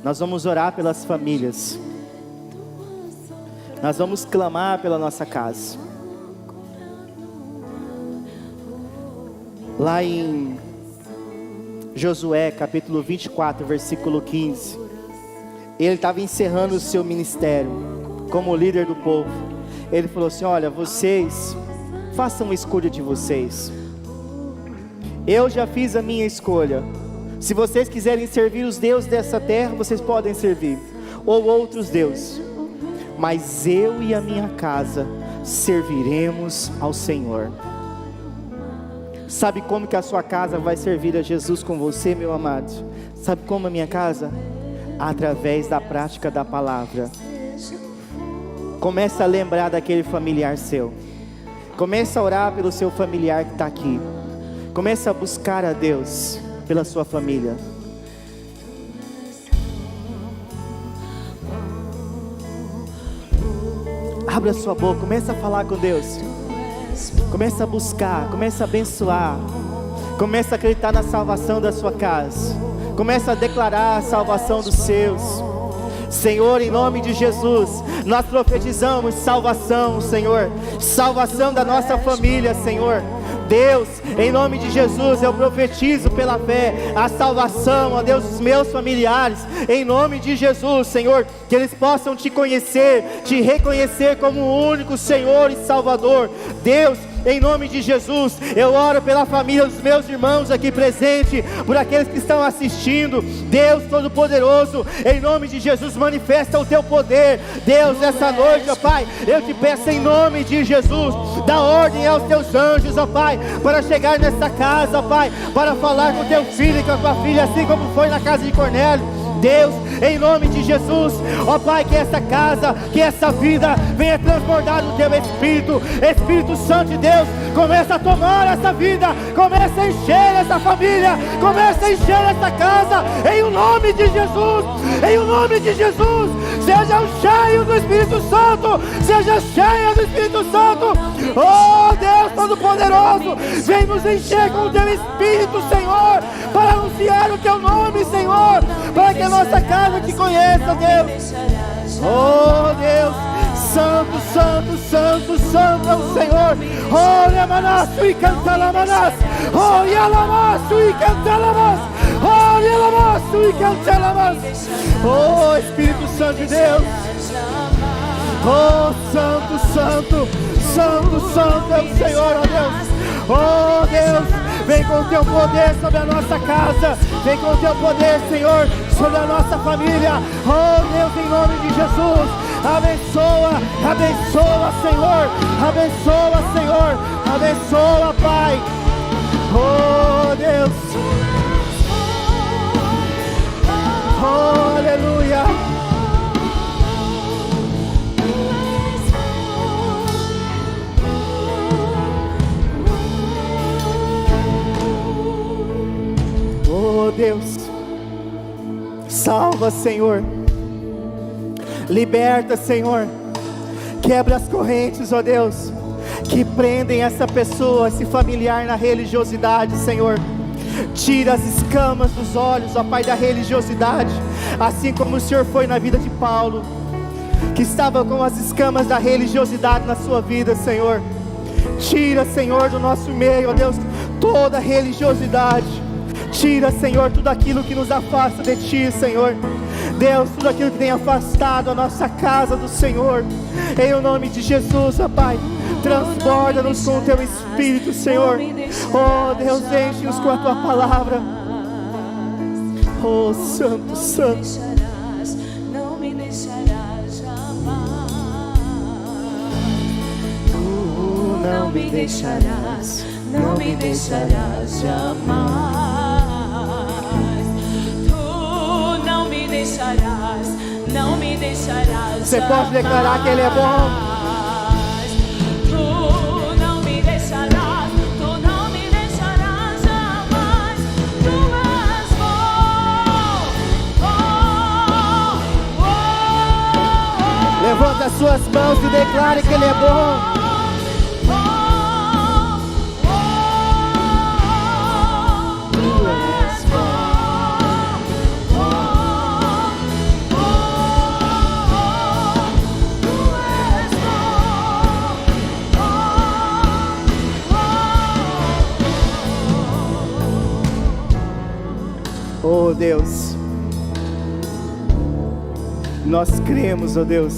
[SPEAKER 1] Nós vamos orar pelas famílias. Nós vamos clamar pela nossa casa. Lá em Josué capítulo 24, versículo 15. Ele estava encerrando o seu ministério como líder do povo. Ele falou assim: olha, vocês façam a escolha de vocês. Eu já fiz a minha escolha. Se vocês quiserem servir os deuses dessa terra, vocês podem servir, ou outros deuses. Mas eu e a minha casa serviremos ao Senhor. Sabe como que a sua casa vai servir a Jesus com você, meu amado? Sabe como a minha casa? Através da prática da palavra. Começa a lembrar daquele familiar seu. Começa a orar pelo seu familiar que está aqui. Começa a buscar a Deus pela sua família. Abra sua boca, começa a falar com Deus. Começa a buscar, começa a abençoar. Começa a acreditar na salvação da sua casa. Começa a declarar a salvação dos seus. Senhor, em nome de Jesus, nós profetizamos salvação, Senhor. Salvação da nossa família, Senhor. Deus, em nome de Jesus, eu profetizo pela fé a salvação, ó Deus, dos meus familiares, em nome de Jesus, Senhor, que eles possam te conhecer, te reconhecer como o único Senhor e Salvador. Deus, em nome de Jesus, eu oro pela família dos meus irmãos aqui presentes, por aqueles que estão assistindo. Deus Todo-Poderoso, em nome de Jesus, manifesta o teu poder. Deus, nessa noite, ó Pai, eu te peço em nome de Jesus, dá ordem aos teus anjos, ó Pai, para chegar nessa casa, ó Pai, para falar com teu filho e com a tua filha, assim como foi na casa de Cornélio. Deus, em nome de Jesus, ó Pai, que essa casa, que essa vida venha transbordar no teu Espírito. Espírito Santo de Deus, começa a tomar essa vida, começa a encher essa família, começa a encher essa casa, em o nome de Jesus, em o nome de Jesus. Seja cheio do Espírito Santo, seja cheia do Espírito Santo. Oh Deus Todo-Poderoso, vem nos encher com o teu Espírito, Senhor, para anunciar o teu nome, Senhor, para que a nossa casa te conheça, Deus. Oh Deus, santo, santo, santo, santo é o Senhor. Oh, Yamanasu e Cantalamanás. Oh, Yalamasu e Cantalamás. Oh, Yalamasu e Cantalamás. Oh, Espírito Santo de Deus. Oh, santo, santo, santo, santo é o Senhor, ó Deus. Oh Deus, vem com o teu poder sobre a nossa casa. Vem com o teu poder, Senhor, sobre a nossa família. Oh Deus, em nome de Jesus, abençoa, abençoa, Senhor. Abençoa, Senhor. Abençoa, Pai. Oh Deus. Oh, aleluia. Oh Deus, salva, Senhor, liberta, Senhor, quebra as correntes, ó Deus, que prendem essa pessoa, esse familiar na religiosidade, Senhor. Tira as escamas dos olhos, ó Pai, da religiosidade, assim como o Senhor foi na vida de Paulo, que estava com as escamas da religiosidade na sua vida, Senhor. Tira, Senhor, do nosso meio, ó Deus, toda religiosidade. Tira, Senhor, tudo aquilo que nos afasta de Ti, Senhor. Deus, tudo aquilo que tem afastado a nossa casa do Senhor, em o nome de Jesus, ó Pai, transborda-nos com o Teu Espírito, Senhor. Oh Deus, enche-nos com a Tua palavra. Oh Santo, Santo.
[SPEAKER 2] Não me deixarás jamais. Não me deixarás, não me deixarás jamais. Não me deixarás.
[SPEAKER 1] Você pode declarar que Ele é bom.
[SPEAKER 2] Tu não me deixarás, tu não me deixarás jamais. Tu és bom. Oh, oh, oh.
[SPEAKER 1] Levanta as suas mãos e declare que Ele é bom. Oh Deus, nós cremos, oh Deus,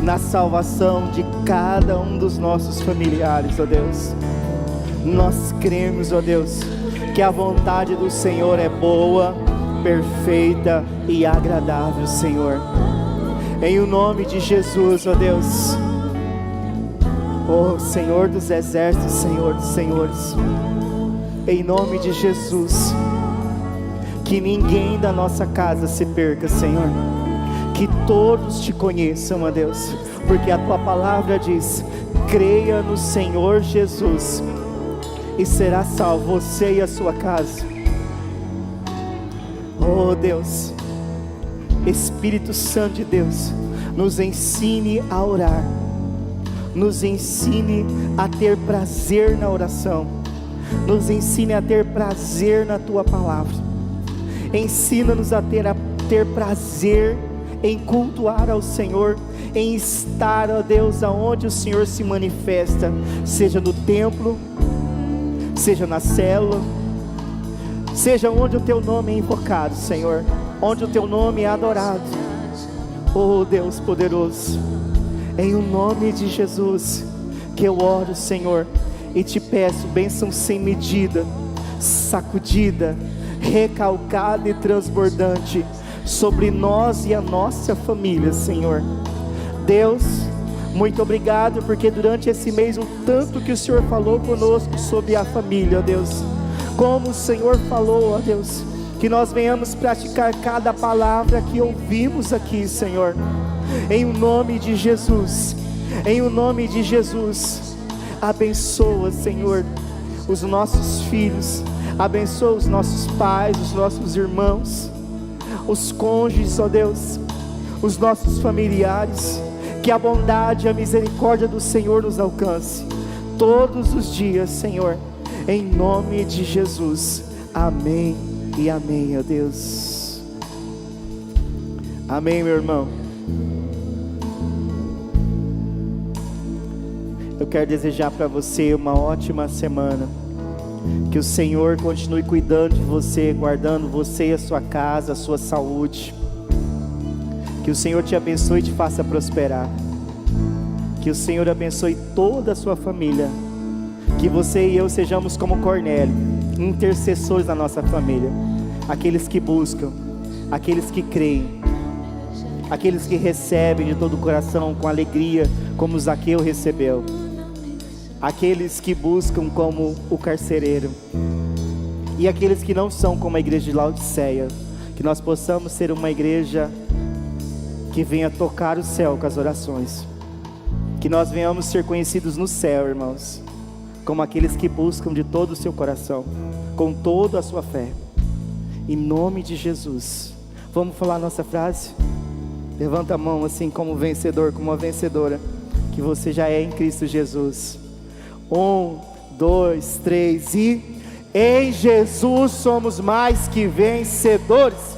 [SPEAKER 1] na salvação de cada um dos nossos familiares, oh Deus. Nós cremos, oh Deus, que a vontade do Senhor é boa, perfeita e agradável, Senhor. Em o nome de Jesus, oh Deus. Oh Senhor dos exércitos, Senhor dos senhores, em nome de Jesus, que ninguém da nossa casa se perca, Senhor. Que todos Te conheçam, ó Deus, porque a Tua palavra diz: creia no Senhor Jesus e será salvo você e a sua casa. Oh Deus, Espírito Santo de Deus, nos ensine a orar, nos ensine a ter prazer na oração, nos ensine a ter prazer na Tua palavra. Ensina-nos a ter prazer em cultuar ao Senhor, em estar, ó Deus, aonde o Senhor se manifesta, seja no templo, seja na célula, seja onde o Teu nome é invocado, Senhor, onde o Teu nome é adorado. Oh Deus poderoso, em o nome de Jesus que eu oro, Senhor, e Te peço bênção sem medida, sacudida, recalcada e transbordante sobre nós e a nossa família, Senhor. Deus, muito obrigado, porque durante esse mês o tanto que o Senhor falou conosco sobre a família, ó Deus, como o Senhor falou, ó Deus, que nós venhamos praticar cada palavra que ouvimos aqui, Senhor, em o nome de Jesus. Em o nome de Jesus, abençoa, Senhor, os nossos filhos, abençoa os nossos pais, os nossos irmãos, os cônjuges, ó Deus, os nossos familiares. Que a bondade e a misericórdia do Senhor nos alcance todos os dias, Senhor, em nome de Jesus. Amém e amém, ó Deus. Amém, meu irmão. eu quero desejar para você uma ótima semana. Que o Senhor continue cuidando de você, guardando você e a sua casa, a sua saúde. Que o Senhor te abençoe e te faça prosperar. Que o Senhor abençoe toda a sua família. Que você e eu sejamos como Cornélio, intercessores da nossa família. Aqueles que buscam, aqueles que creem, aqueles que recebem de todo o coração, com alegria, como Zaqueu recebeu. Aqueles que buscam como o carcereiro. E aqueles que não são como a igreja de Laodiceia. Que nós possamos ser uma igreja que venha tocar o céu com as orações. Que nós venhamos ser conhecidos no céu, irmãos, como aqueles que buscam de todo o seu coração, com toda a sua fé. Em nome de Jesus. Vamos falar a nossa frase? Levanta a mão assim como vencedor, como uma vencedora, que você já é em Cristo Jesus. 1, 2, 3 e... Em Jesus somos mais que vencedores.